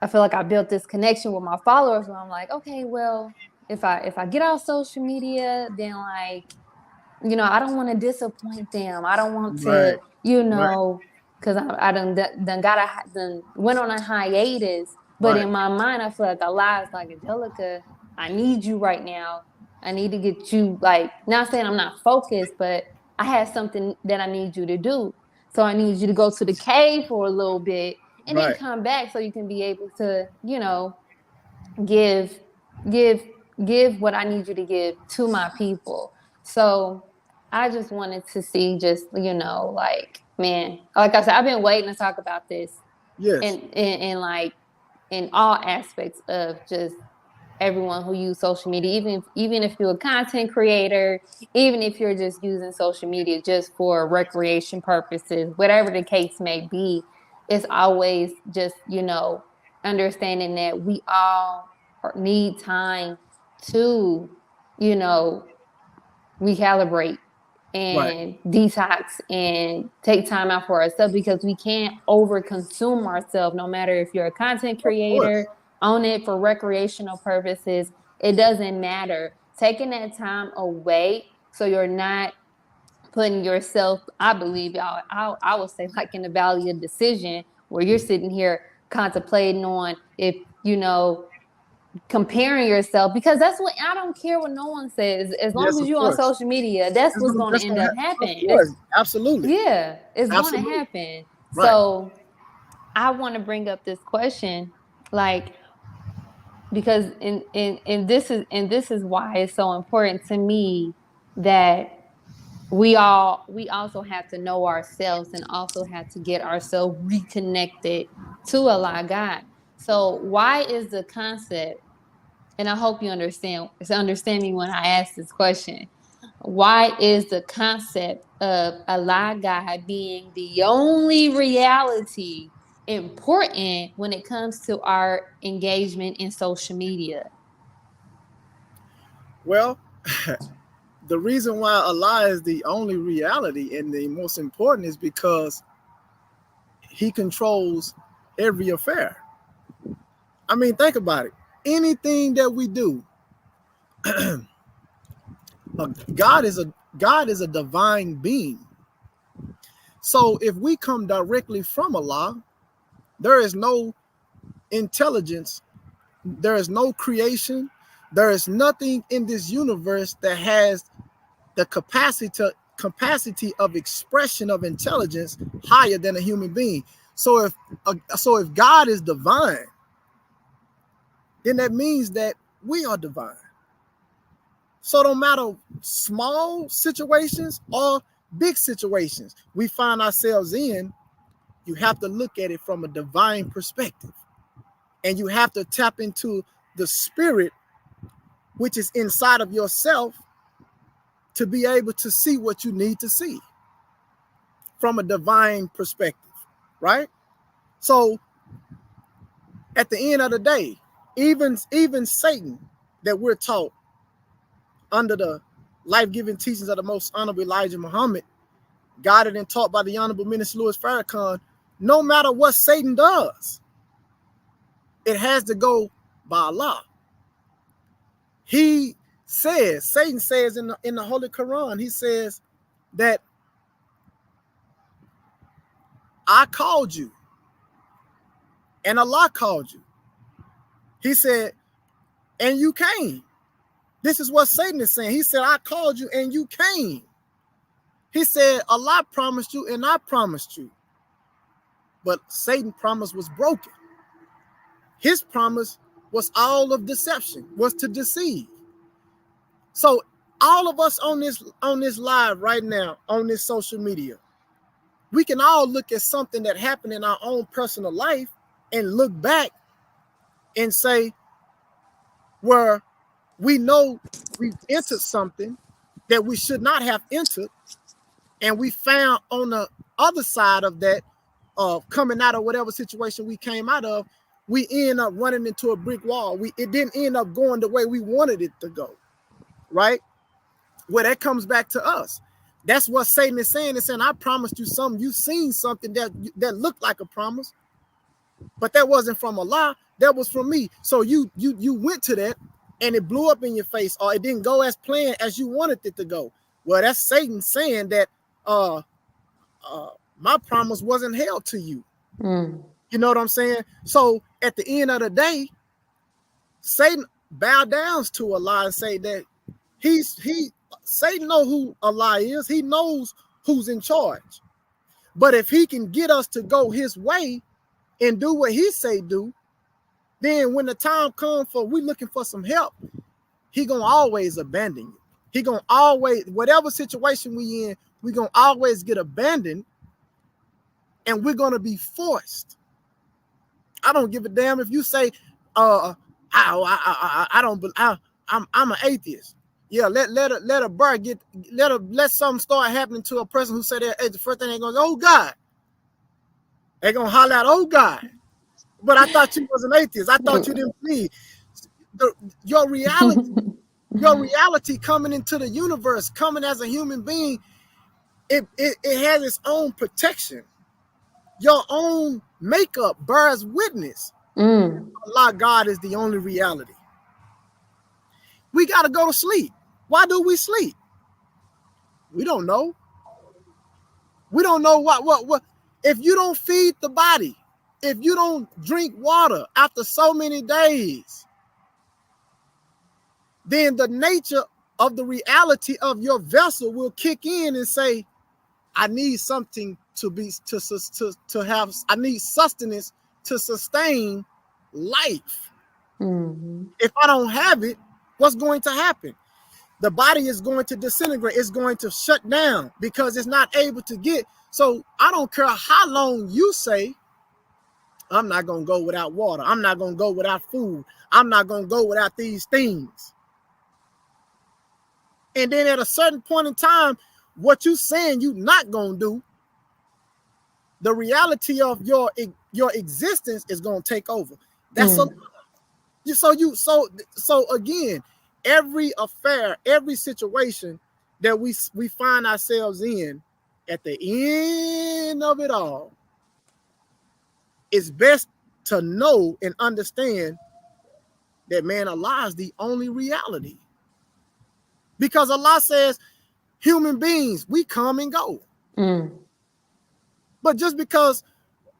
I feel like I built this connection with my followers where I'm like, okay, well, if I get off social media, then like, I don't want to disappoint them. I don't want right, to, right, because I done went on a hiatus. But right, in my mind, I feel like Allah is like, Angelica, I need you right now. I need to get you, like, not saying I'm not focused, but I have something that I need you to do. So I need you to go to the cave for a little bit and then right. come back so you can be able to, give, give, give what I need you to give to my people. So I just wanted to see, just, like, man, like I said, I've been waiting to talk about this Yes, and like in all aspects of just everyone who use social media, even if you're a content creator, even if you're just using social media just for recreation purposes, whatever the case may be, it's always just, understanding that we all need time to, you know, recalibrate right. and detox and take time out for ourselves, because we can't overconsume ourselves. No matter if you're a content Of course. creator, own it for recreational purposes, it doesn't matter. Taking that time away so you're not putting yourself, I believe, I would say, like in the valley of decision, where you're sitting here contemplating on if, comparing yourself, because that's what, I don't care what no one says, as long Yes, as of you're on course. social media, that's That's what's gonna, going to that's end gonna up Of happening. course, absolutely, It's going to absolutely. happen. Right. So I want to bring up this question, like, because this is why it's so important to me that we also have to know ourselves and also have to get ourselves reconnected to Allah God. So why is the concept, and I hope you understand me when I ask this question. Why is the concept of Allah God being the only reality important when it comes to our engagement in social media? Well, the reason why Allah is the only reality and the most important is because He controls every affair. I mean, think about it. Anything that we do, God is a divine being. So if we come directly from Allah, there is no intelligence, there is no creation, There is nothing in this universe that has the capacity of expression of intelligence higher than a human being. So if God is divine, then that means that we are divine. So no matter small situations or big situations we find ourselves in, you have to look at it from a divine perspective. And you have to tap into the spirit which is inside of yourself to be able to see what you need to see from a divine perspective, right? So at the end of the day, even Satan that we're taught under the life-giving teachings of the most honorable Elijah Muhammad, guided and taught by the Honorable Minister Louis Farrakhan, no matter what Satan does, it has to go by Allah. Satan says in the Holy Quran, he says that I called you and Allah called you. He said, and you came. This is what Satan is saying. He said, I called you and you came. He said, Allah promised you and I promised you. But Satan's promise was broken. His promise was all of deception, was to deceive. So all of us on this live right now, on this social media, we can all look at something that happened in our own personal life and look back and say, where we know we've entered something that we should not have entered, and we found on the other side of that, coming out of whatever situation we came out of, we end up running into a brick wall. It didn't end up going the way we wanted it to go, right? Well, that comes back to us. That's what Satan is saying. It's saying, I promised you something. You've seen something that looked like a promise, but that wasn't from Allah. That was from me. So you went to that and it blew up in your face, or it didn't go as planned as you wanted it to go. Well, that's Satan saying that my promise wasn't held to you. You know what I'm saying? So at the end of the day, Satan bow down to Allah and say that Satan knows who Allah is. He knows who's in charge. But if he can get us to go his way and do what he say do, then when the time comes for we looking for some help, he gonna always abandon you. He gonna always, whatever situation we in, we gonna always get abandoned, and we're gonna be forced. I don't give a damn if you say, I'm an atheist. Yeah, let a bird get, let something start happening to a person who say they're atheist. The first thing they're gonna go, oh God. They're gonna holler out, oh God. But I thought you was an atheist. I thought you didn't believe. Your reality coming into the universe, coming as a human being, it has its own protection. Your own makeup bears witness. Allah, God is the only reality. We got to go to sleep. Why do we sleep? We don't know. We don't know what. If you don't feed the body, if you don't drink water after so many days, then the nature of the reality of your vessel will kick in and say, I need something to have, I need sustenance to sustain life. If I don't have it, what's going to happen? The body is going to disintegrate. It's going to shut down because it's not able to get. So I don't care how long you say, I'm not going to go without water. I'm not going to go without food. I'm not going to go without these things. And then at a certain point in time, what you saying you not going to do, the reality of your existence is going to take over. That's so again, every affair, every situation that we find ourselves in, at the end of it all, it's best to know and understand that, man, Allah is the only reality. Because Allah says, human beings, we come and go. But just because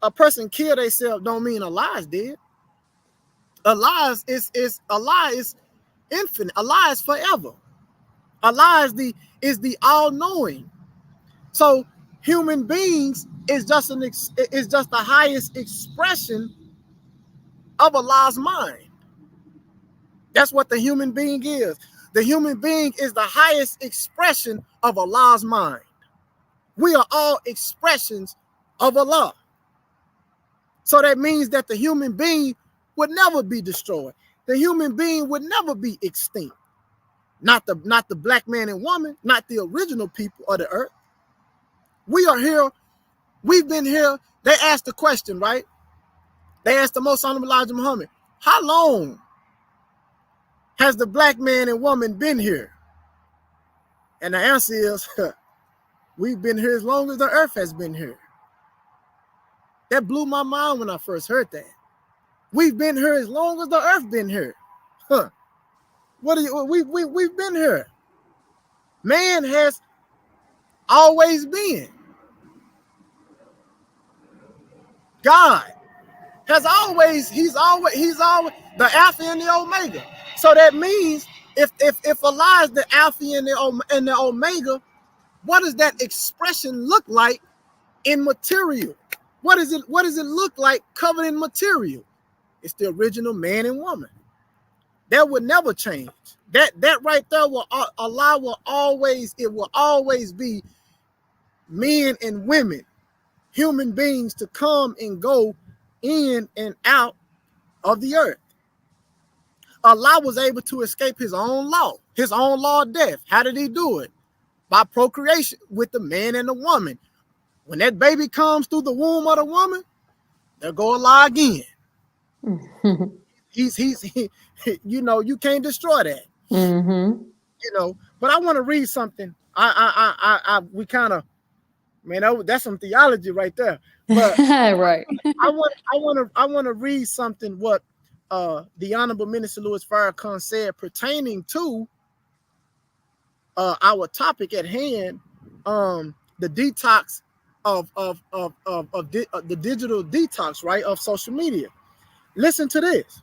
a person killed themselves don't mean Allah is dead. Allah is infinite. Allah is forever. Allah is the all-knowing. So human beings is just the highest expression of Allah's mind. That's what the human being is. The human being is the highest expression of Allah's mind. We are all expressions of Allah. So that means that the human being would never be destroyed. The human being would never be extinct. Not the black man and woman, not the original people of the earth. We are here. We've been here. They asked the question, right? They asked the most honorable Elijah Muhammad, how long has the black man and woman been here? And the answer is, we've been here as long as the earth has been here. That blew my mind when I first heard that. We've been here as long as the earth been here. Huh. We've been here. Man has always been. God has always, he's always the Alpha and the Omega. So that means if Allah is the Alpha and the Omega, what does that expression look like in material? What does it look like covered in material? It's the original man and woman. That would never change. That right there Allah will always be men and women, human beings to come and go in and out of the earth. Allah was able to escape his own law of death. How did he do it? By procreation with the man and the woman. When that baby comes through the womb of the woman, there go Allah again. He's you know, you can't destroy that. Mm-hmm. You know, but I want to read something. We kind of, man, that's some theology right there. But Right. I want to read something what the Honorable Minister Louis Farrakhan said pertaining to our topic at hand, the detox of the digital detox, right, of social media. Listen to this.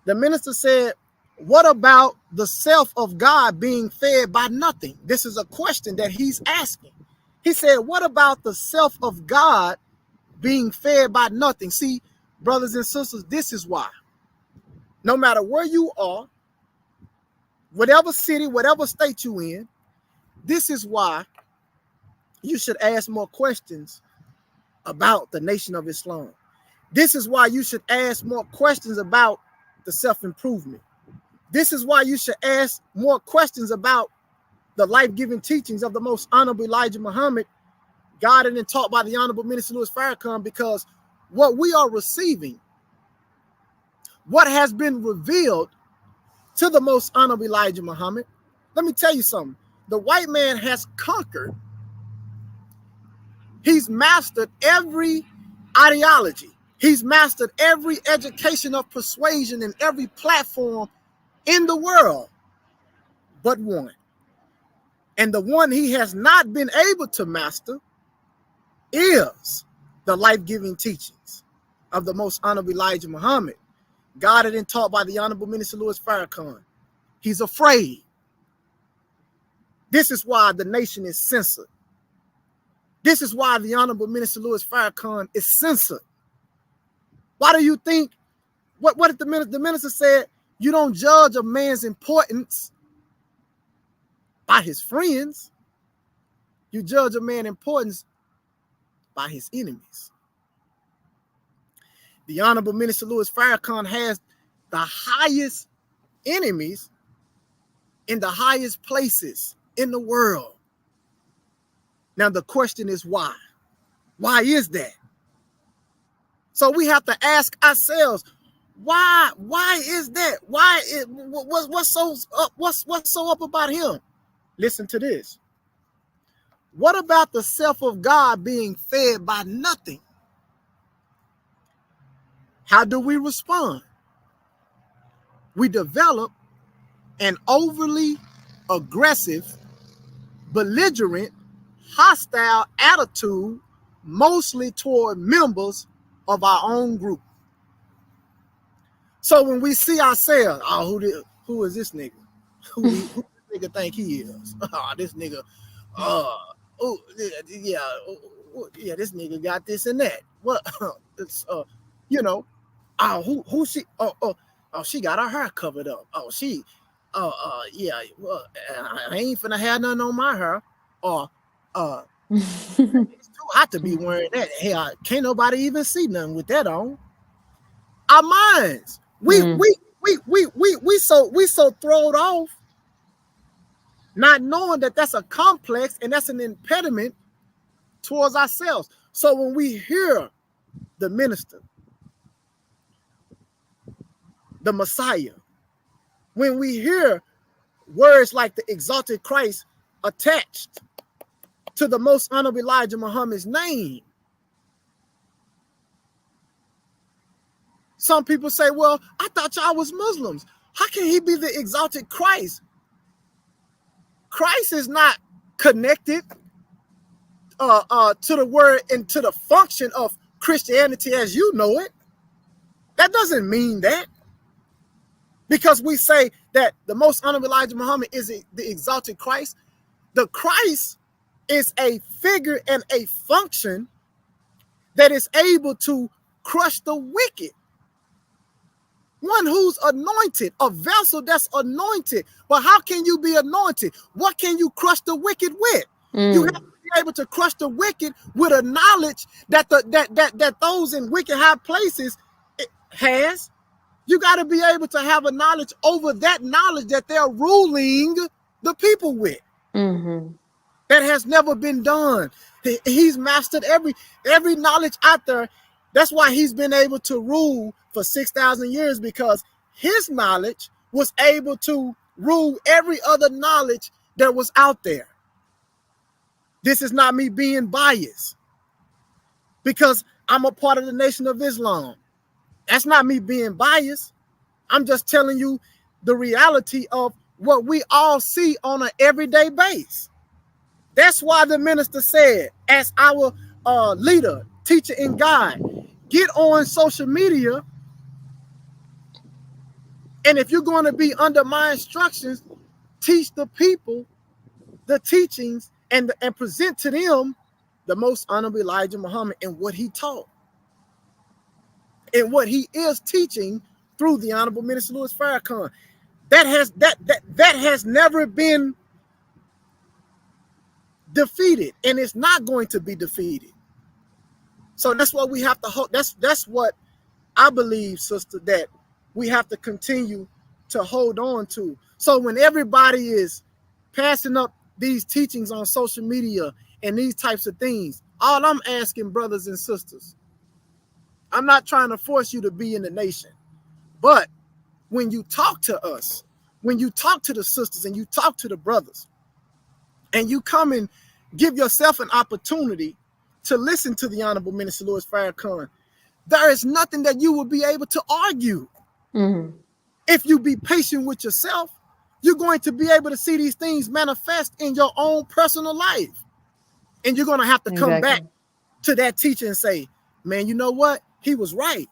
The minister said, what about the self of God being fed by nothing? This is a question that he's asking. He said, what about the self of God being fed by nothing? See, brothers and sisters, this is why. No matter where you are, whatever city, whatever state you in, this is why you should ask more questions about the Nation of Islam. This is why you should ask more questions about the self-improvement. This is why you should ask more questions about the life-giving teachings of the most honorable Elijah Muhammad, guided and taught by the Honorable Minister Louis Farrakhan, because what we are receiving, what has been revealed to the most honorable Elijah Muhammad, let me tell you something. The white man has conquered. He's mastered every ideology. He's mastered every education of persuasion and every platform in the world but one. And the one he has not been able to master is the life-giving teachings of the most honorable Elijah Muhammad, guided and taught by the Honorable Minister Louis Farrakhan. He's afraid. This is why the nation is censored. This is why the Honorable Minister Louis Farrakhan is censored. Why do you think, what did the minister said, you don't judge a man's importance by his friends. You judge a man's importance by his enemies. The Honorable Minister Louis Farrakhan has the highest enemies in the highest places in the world. Now the question is why? Why is that? So we have to ask ourselves, why is that? What's so up about him? Listen to this. What about the self of God being fed by nothing? How do we respond? We develop an overly aggressive, belligerent, hostile attitude, mostly toward members of our own group. So when we see ourselves, oh, who is this nigga? Who this nigga think he is? Oh, this nigga, oh yeah, yeah, this nigga got this and that. What? It's you know, who she? Oh, she got her hair covered up. Oh, she, yeah. Well, I ain't finna have nothing on my hair. Or, it's too hot to be wearing that. Hey, can't nobody even see nothing with that on. Our minds, we so thrown off, not knowing that that's a complex and that's an impediment towards ourselves. So when we hear the minister, the Messiah, when we hear words like the exalted Christ attached to the most honorable Elijah Muhammad's name, some people say, well, I thought y'all was Muslims. How can he be the exalted Christ? Christ is not connected to the word and to the function of Christianity as you know it. That doesn't mean that. Because we say that the most honorable Elijah Muhammad is the exalted Christ. The Christ is a figure and a function that is able to crush the wicked. One who's anointed, a vessel that's anointed. But how can you be anointed? What can you crush the wicked with? You have to be able to crush the wicked with a knowledge that that those in wicked high places has. You got to be able to have a knowledge over that knowledge that they're ruling the people with. That has never been done. He's mastered every knowledge out there. That's why he's been able to rule for 6,000 years, because his knowledge was able to rule every other knowledge that was out there. This is not me being biased because I'm a part of the Nation of Islam. That's not me being biased. I'm just telling you the reality of what we all see on an everyday basis. That's why the minister said, as our leader, teacher, and guide, get on social media. And if you're going to be under my instructions, teach the people the teachings and present to them the most honorable Elijah Muhammad and what he taught and what he is teaching through the Honorable Minister Louis Farrakhan. That has never been defeated, and it's not going to be defeated. So that's what we have to hold. That's what I believe, sister, that we have to continue to hold on to. So when everybody is passing up these teachings on social media and these types of things, all I'm asking, brothers and sisters, I'm not trying to force you to be in the nation, but when you talk to us, when you talk to the sisters and you talk to the brothers, and you come and give yourself an opportunity to listen to the Honorable Minister Louis Farrakhan, there is nothing that you will be able to argue. If you be patient with yourself, you're going to be able to see these things manifest in your own personal life. And you're going to have to come back to that teacher and say, man, you know what? He was right.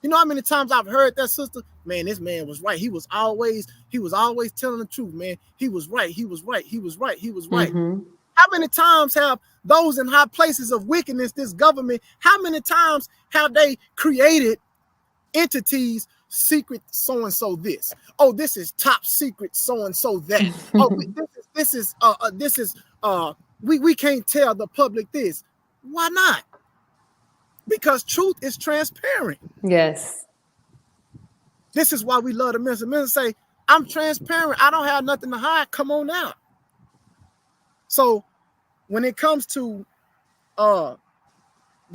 You know how many times I've heard that, sister? Man, this man was right. He was always telling the truth, man. He was right. He was right. He was right. He was right. How many times have those in high places of wickedness, this government, how many times have they created entities, secret so-and-so this? Oh, this is top secret so-and-so that. Oh, we can't tell the public this. Why not? Because truth is transparent. Yes. This is why we love the minister. Minister say, I'm transparent. I don't have nothing to hide. Come on out. So when it comes to the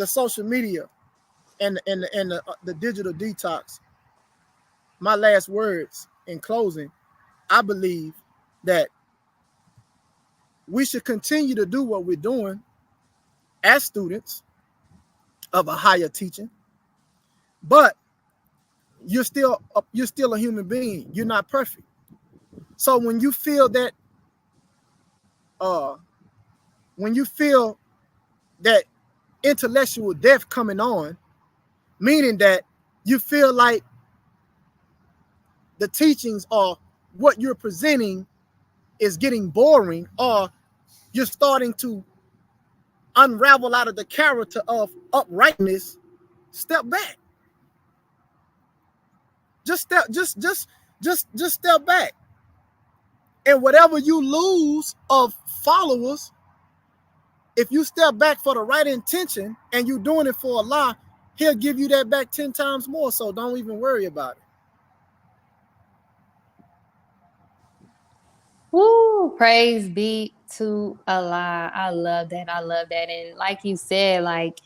social media and the digital detox, my last words in closing, I believe that we should continue to do what we're doing as students of a higher teaching, but you're still a human being. You're not perfect. So when you feel that intellectual death coming on, meaning that you feel like the teachings or what you're presenting is getting boring, or you're starting to unravel out of the character of uprightness, step back. Just step back. And whatever you lose of followers, if you step back for the right intention and you're doing it for Allah, He'll give you that back 10 times more. So don't even worry about it. Woo! Praise be to Allah. I love that. I love that. And like you said, like,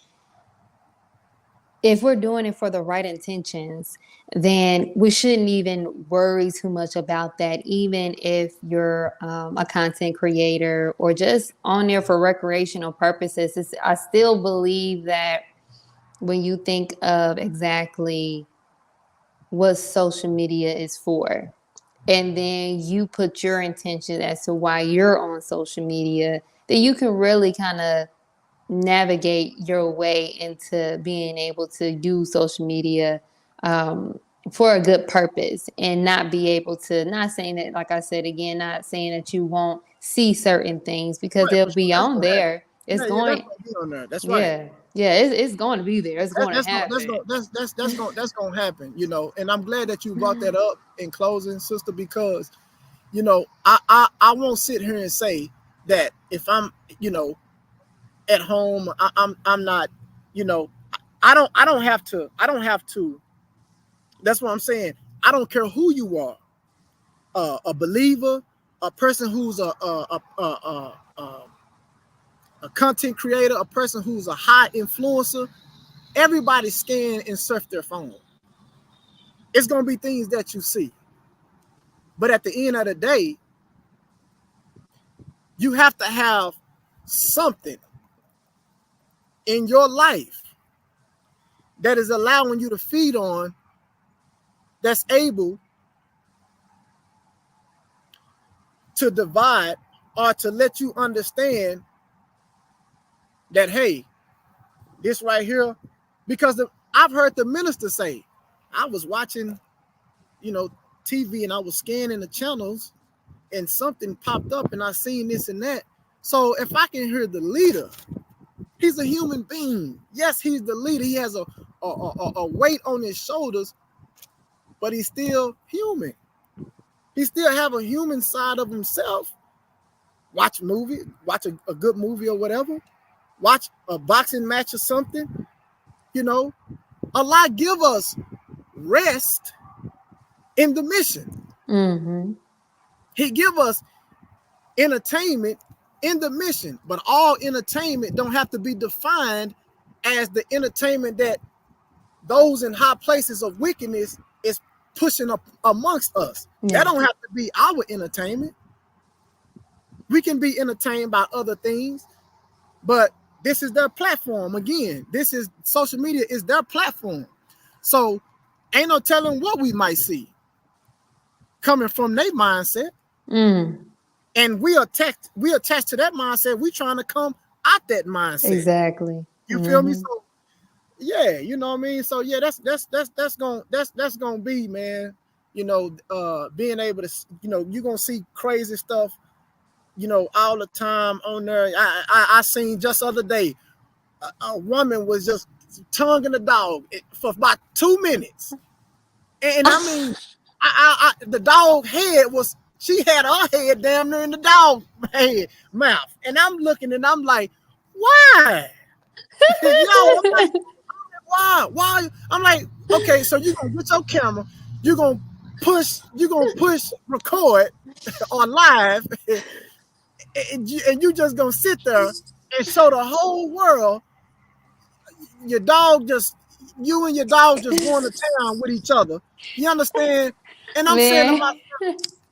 if we're doing it for the right intentions, then we shouldn't even worry too much about that, even if you're a content creator or just on there for recreational purposes. I still believe that when you think of exactly what social media is for, and then you put your intention as to why you're on social media, then you can really kind of navigate your way into being able to use social media for a good purpose, and not be able to, not saying that, like I said again, not saying that you won't see certain things, because Right, they'll for sure. be That's on gonna happen. there. It's Yeah, that's going, gonna be on there. That's right. yeah, it's going to be there. It's going to happen. That's gonna happen. And I'm glad that you brought that up in closing, sister, because I won't sit here and say that if I'm at home, I'm not, you know, I don't have to. That's what I'm saying. I don't care who you are, a believer, a person who's a content creator, a person who's a high influencer. Everybody scan and surf their phone. It's gonna be things that you see, but at the end of the day, you have to have something in your life that is allowing you to feed on, that's able to divide or to let you understand that, hey, this right here, because I've heard the minister say, I was watching, TV, and I was scanning the channels and something popped up and I seen this and that. So if I can hear the leader, he's a human being. Yes, he's the leader. He has a weight on his shoulders, but he's still human. He still have a human side of himself. Watch a movie, watch a good movie or whatever. Watch a boxing match or something. Allah give us rest in the mission. Mm-hmm. He give us entertainment in the mission, but all entertainment don't have to be defined as the entertainment that those in high places of wickedness is pushing up amongst us. Yeah. That don't have to be our entertainment. We can be entertained by other things, but this is their platform. Again, this is social media is their platform. So ain't no telling what we might see coming from their mindset. And we attached to that mindset. We trying to come out that mindset. Exactly. You feel me? So yeah, you know what I mean? So yeah, that's gonna be, man, being able to, you're gonna see crazy stuff, all the time on there. I seen just the other day, a woman was just tonguing a dog for about 2 minutes. And I mean, the dog head was, she had her head damn near in the dog head mouth. And I'm looking and I'm like, why? I'm like, why? I'm like, okay, so you're gonna get your camera, you're gonna push record on live, and you just gonna sit there and show the whole world your dog you and your dog just going to town with each other. You understand? And I'm saying to myself,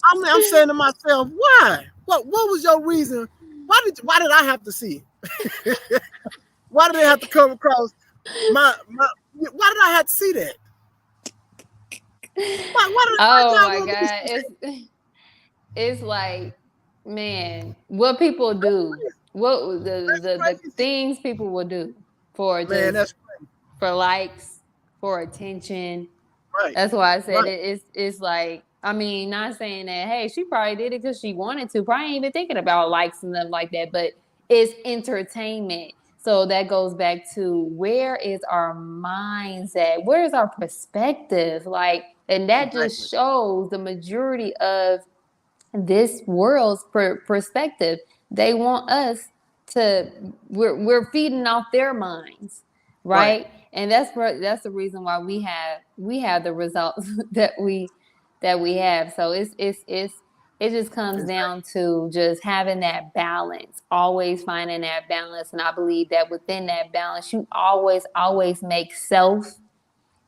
I'm saying to myself, why? What was your reason? Why did I have to see it? Why did it have to come across my why did I have to see that? Oh my God. It's like, man, what people do, what the things people will do for man, just for likes, for attention, Right. That's why I said Right. it's like, I mean, not saying that, hey, she probably did it because she wanted to. Probably ain't even thinking about likes and stuff like that, but it's entertainment. So that goes back to, where is our minds at? Where is our perspective? Like, and that Exactly. just shows the majority of this world's perspective. They want us to, we're feeding off their minds, Right. right? And that's the reason why we have the results that we have. So it just comes Exactly. down to just having that balance, always finding that balance. And I believe that within that balance, you always make self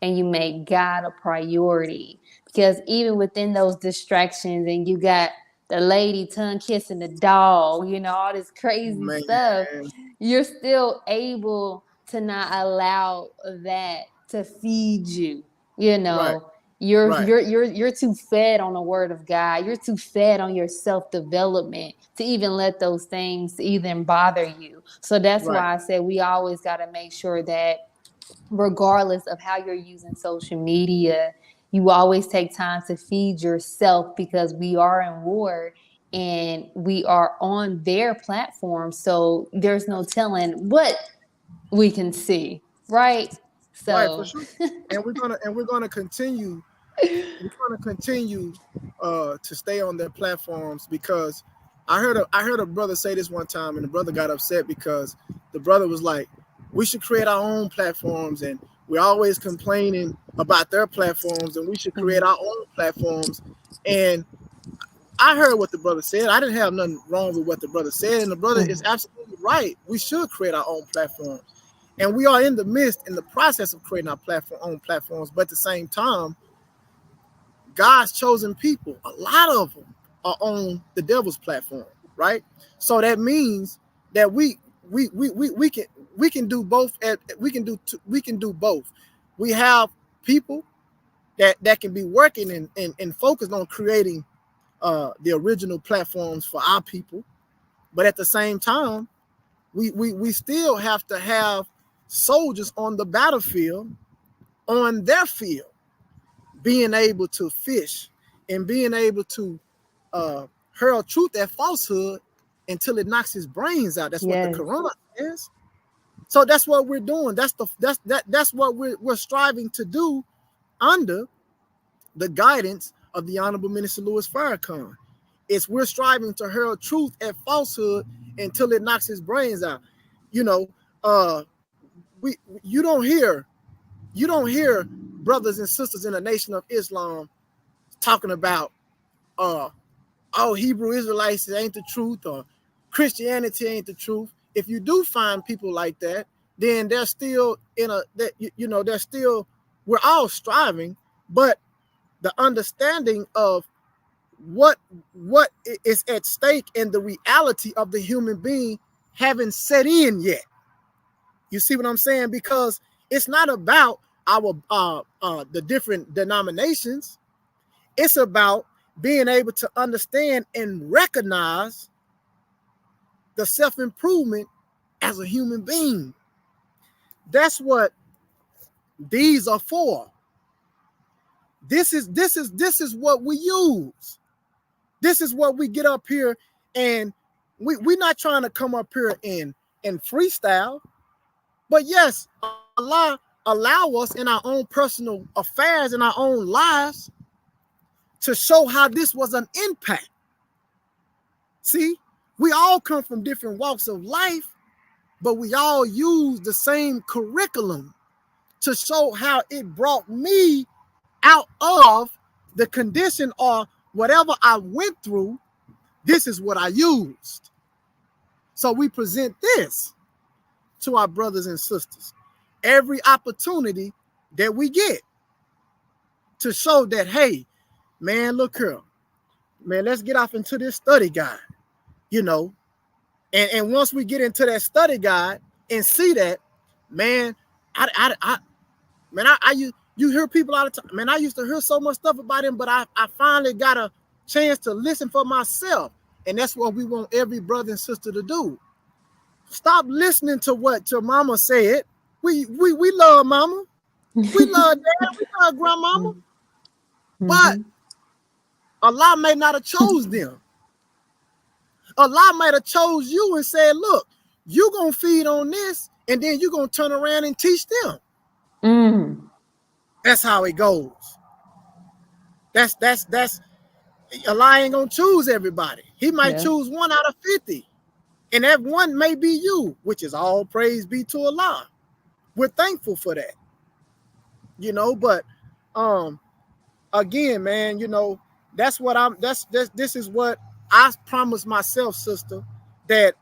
and you make God a priority. Because even within those distractions, and you got the lady tongue kissing the dog, all this crazy Man. stuff, you're still able to not allow that to feed you. You Right. know, you're Right. you're you're you're too fed on the word of God. You're too fed on your self-development to even let those things even bother you. So that's Right. why I said we always got to make sure that, regardless of how you're using social media, you always take time to feed yourself, because we are in war and we are on their platform. So there's no telling what we can see, right? Right, for So, sure. And we're gonna continue. We're gonna continue to stay on their platforms, because I heard a brother say this one time, and the brother got upset because the brother was like, we should create our own platforms, and we're always complaining about their platforms, and we should create our own platforms. And I heard what the brother said. I didn't have nothing wrong with what the brother said, and the brother is absolutely right. We should create our own platforms, and we are in the process of creating our own platforms. But at the same time, God's chosen people, a lot of them are on the devil's platform, right? So that means that we can do both. We can do both. We have people that can be working and focused on creating the original platforms for our people, but at the same time, we still have to have soldiers on the battlefield, on their field, being able to fish and being able to hurl truth at falsehood until it knocks his brains out. That's what the yes, Quran is. So that's what we're doing. That's what we're striving to do under the guidance of the Honorable Minister Louis Farrakhan. It's we're striving to hurl truth at falsehood until it knocks his brains out. You know, we you don't hear brothers and sisters in the Nation of Islam talking about oh, Hebrew Israelites ain't the truth, or Christianity ain't the truth. If you do find people like that, then they're still in a that they're still, we're all striving, but the understanding of what what is at stake and the reality of the human being haven't set in yet. You see what I'm saying? Because it's not about our the different denominations. It's about being able to understand and recognize the self-improvement as a human being. That's what these are for. This is what we use. This is what we get up here, and we're not trying to come up here and freestyle. But yes, Allah allow us in our own personal affairs, in our own lives, to show how this was an impact. See, we all come from different walks of life, but we all use the same curriculum to show how it brought me out of the condition or whatever I went through. This is what I used. So we present this to our brothers and sisters every opportunity that we get, to show that, hey, man, look here, man, let's get off into this study guide, you know. And once we get into that study guide and see that, man, you hear people all the time. Man, I used to hear so much stuff about him, but I finally got a chance to listen for myself. And that's what we want every brother and sister to do. Stop listening to what your mama said. We love mama. We love dad, we love grandmama, but Mm-hmm. Allah may not have chose them. Allah might have chose you and said, look, you gonna feed on this, and then you gonna turn around and teach them. Mm. That's how it goes. That's Allah ain't gonna choose everybody. He might Yeah. choose 1 out of 50. And that one may be you, which is all praise be to Allah. We're thankful for that. But again, man, that's what this is what I promised myself, sister, that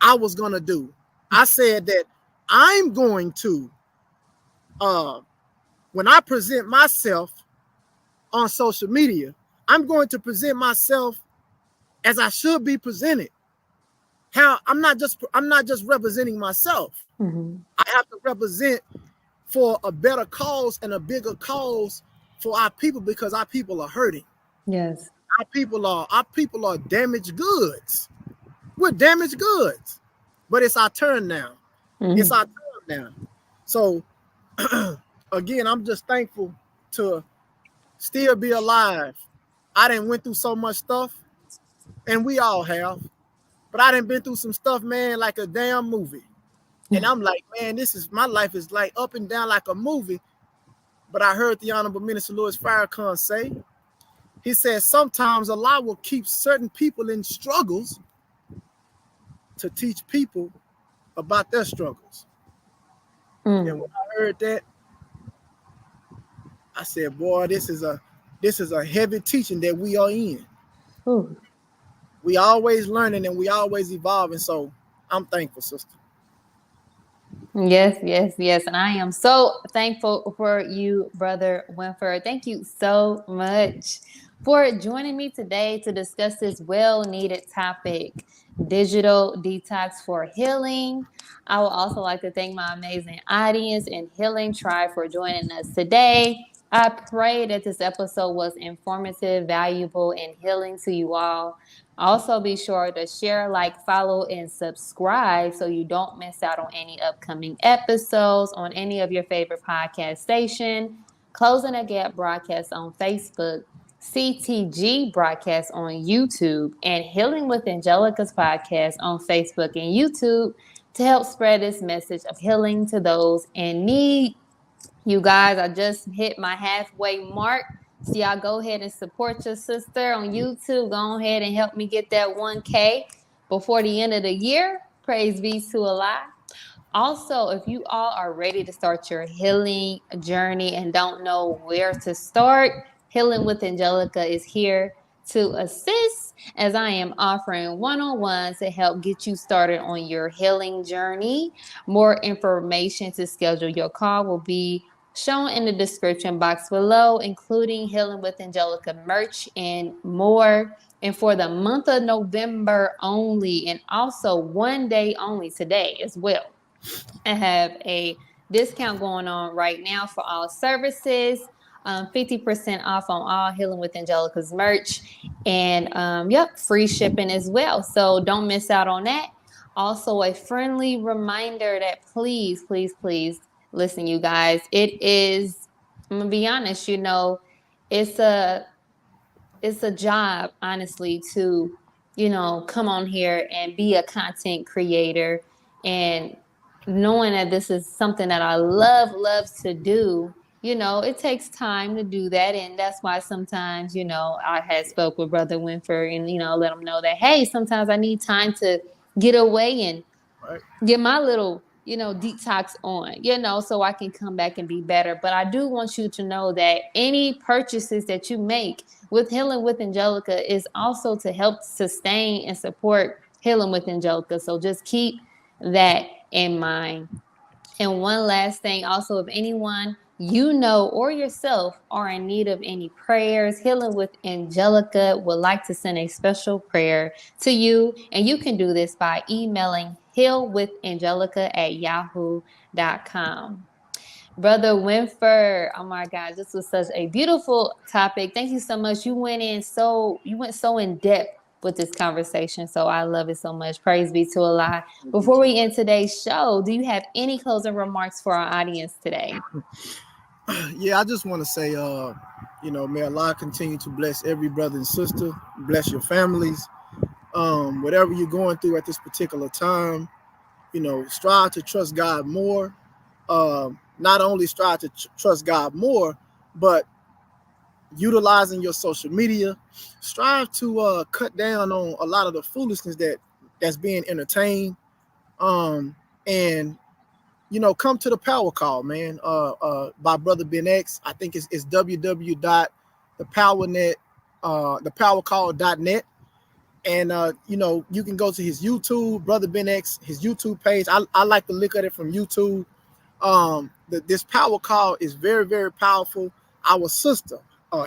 I was gonna do. I said that I'm going to when I present myself on social media, I'm going to present myself as I should be presented. How I'm not just representing myself. Mm-hmm. I have to represent for a better cause and a bigger cause for our people, because our people are hurting. Yes. Our people are damaged goods. We're damaged goods. But it's our turn now. It's Mm-hmm. our turn now. So again, I'm just thankful to still be alive. I done went through so much stuff, and we all have. But I done been through some stuff, man, like a damn movie. And I'm like, man, my life is like up and down like a movie. But I heard the Honorable Minister Louis Farrakhan say, he said, sometimes Allah will keep certain people in struggles to teach people about their struggles. And Mm. when I heard that, I said, boy, this is a heavy teaching that we are in. Ooh. We always learning and we always evolving. So I'm thankful, sister. Yes, yes, yes. And I am so thankful for you, Brother Winford. Thank you so much for joining me today to discuss this well needed topic, digital detox for healing. I would also like to thank my amazing audience and Healing Tribe for joining us today. I pray that this episode was informative, valuable, and healing to you all. Also, be sure to share, like, follow, and subscribe so you don't miss out on any upcoming episodes on any of your favorite podcast station. Closing a Gap broadcast on Facebook, CTG broadcast on YouTube, and Healing with Angelica's podcast on Facebook and YouTube to help spread this message of healing to those in need. You guys, I just hit my halfway mark. So y'all go ahead and support your sister on YouTube. Go ahead and help me get that 1K before the end of the year. Praise be to Allah. Also, if you all are ready to start your healing journey and don't know where to start, Healing with Angelica is here to assist, as I am offering one-on-ones to help get you started on your healing journey. More information to schedule your call will be shown in the description box below, including Healing with Angelica merch and more. And for the month of November only, and also one day only today as well, I have a discount going on right now for all services. 50% off on all Healing with Angelica's merch. And yep, free shipping as well. So don't miss out on that. Also, a friendly reminder that please, please, please listen, you guys. It is, I'm gonna be honest, it's a it's a job, honestly, to, come on here and be a content creator. And knowing that this is something that I love to do, it takes time to do that. And that's why sometimes, I had spoke with Brother Winford and, let him know that, hey, sometimes I need time to get away and Right? get my little, detox on, so I can come back and be better. But I do want you to know that any purchases that you make with Healing with Angelica is also to help sustain and support Healing with Angelica. So just keep that in mind. And one last thing also, if anyone you know or yourself are in need of any prayers, Healing with Angelica would like to send a special prayer to you. And you can do this by emailing healwithangelica@yahoo.com. Brother Winford, oh my God, this was such a beautiful topic. Thank you so much. You went so in depth with this conversation. So I love it so much. Praise be to Allah. Before we end today's show, do you have any closing remarks for our audience today? Yeah, I just want to say, may Allah continue to bless every brother and sister, bless your families, whatever you're going through at this particular time. Strive to trust God more. Not only strive to trust God more, but utilizing your social media, strive to cut down on a lot of the foolishness that's being entertained. And come to the power call, man. By Brother Ben X. I think it's www.thepowernet, thepowercall.net. And you can go to his YouTube, Brother Ben X, his YouTube page. I like to look at it from YouTube. This power call is very, very powerful. Our sister,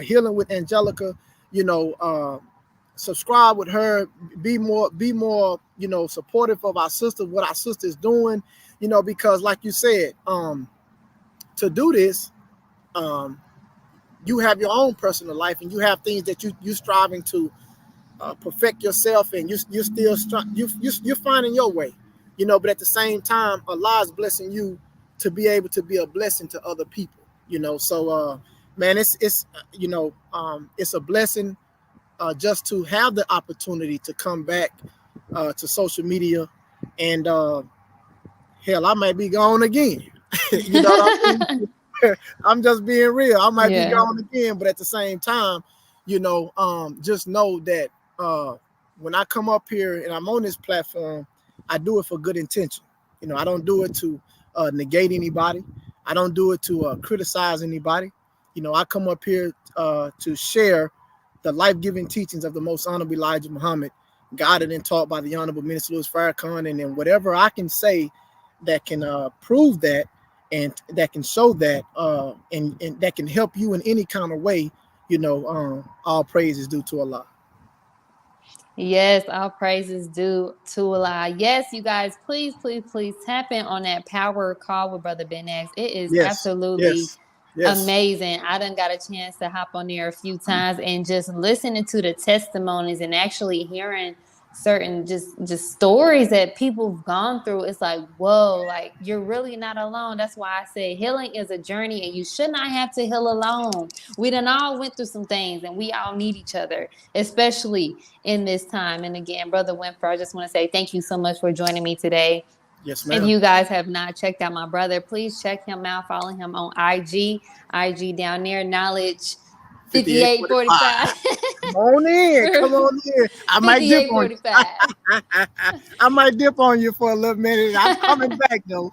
Healing with Angelica, you know, uh, subscribe with her. Be more, supportive of our sister, what our sister is doing, because like you said, to do this, um, you have your own personal life and you have things that you striving to perfect yourself, and you still you're finding your way, but at the same time Allah is blessing you to be able to be a blessing to other people, so man, it's a blessing, just to have the opportunity to come back to social media. And hell, I might be gone again. You know what I mean? I'm just being real. I might be Yeah. gone again, but at the same time, just know that uh, when I come up here and I'm on this platform, I do it for good intention. I don't do it to negate anybody. I don't do it to criticize anybody. I come up here to share the life-giving teachings of the most honorable Elijah Muhammad, guided and taught by the Honorable Minister Louis Farrakhan, and then whatever I can say that can prove that, and that can show that, and that can help you in any kind of way, all praise is due to Allah. Yes, all praises due to Allah. Yes, you guys, please, please, please tap in on that power call with Brother Ben X. It is Yes, absolutely yes, yes. amazing. I done got a chance to hop on there a few times and just listening to the testimonies and actually hearing certain just stories that people have gone through. It's like, whoa, like you're really not alone. That's why I say healing is a journey and you should not have to heal alone. We done all went through some things and we all need each other, especially in this time. And again, Brother Winford, I just want to say thank you so much for joining me today. Yes, If ma'am. you guys have not checked out my brother, please check him out. Follow him on IG. IG down there, knowledge 5845. 5845. Come on in. Come on in. I might dip on 5845. you. I might dip on you for a little minute. I'm coming back though.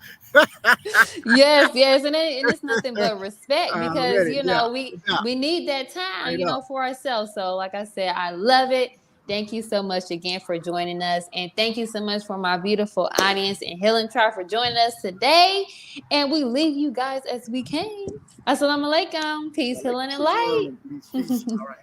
Yes, yes, and it's nothing but respect because Ready? Yeah. we Yeah. we need that time, Straight up. for ourselves. So, like I said, I love it. Thank you so much again for joining us, and thank you so much for my beautiful audience and Healing Tribe for joining us today. And we leave you guys as we came. Assalamu alaikum, peace, healing, and light. Peace, peace. All right.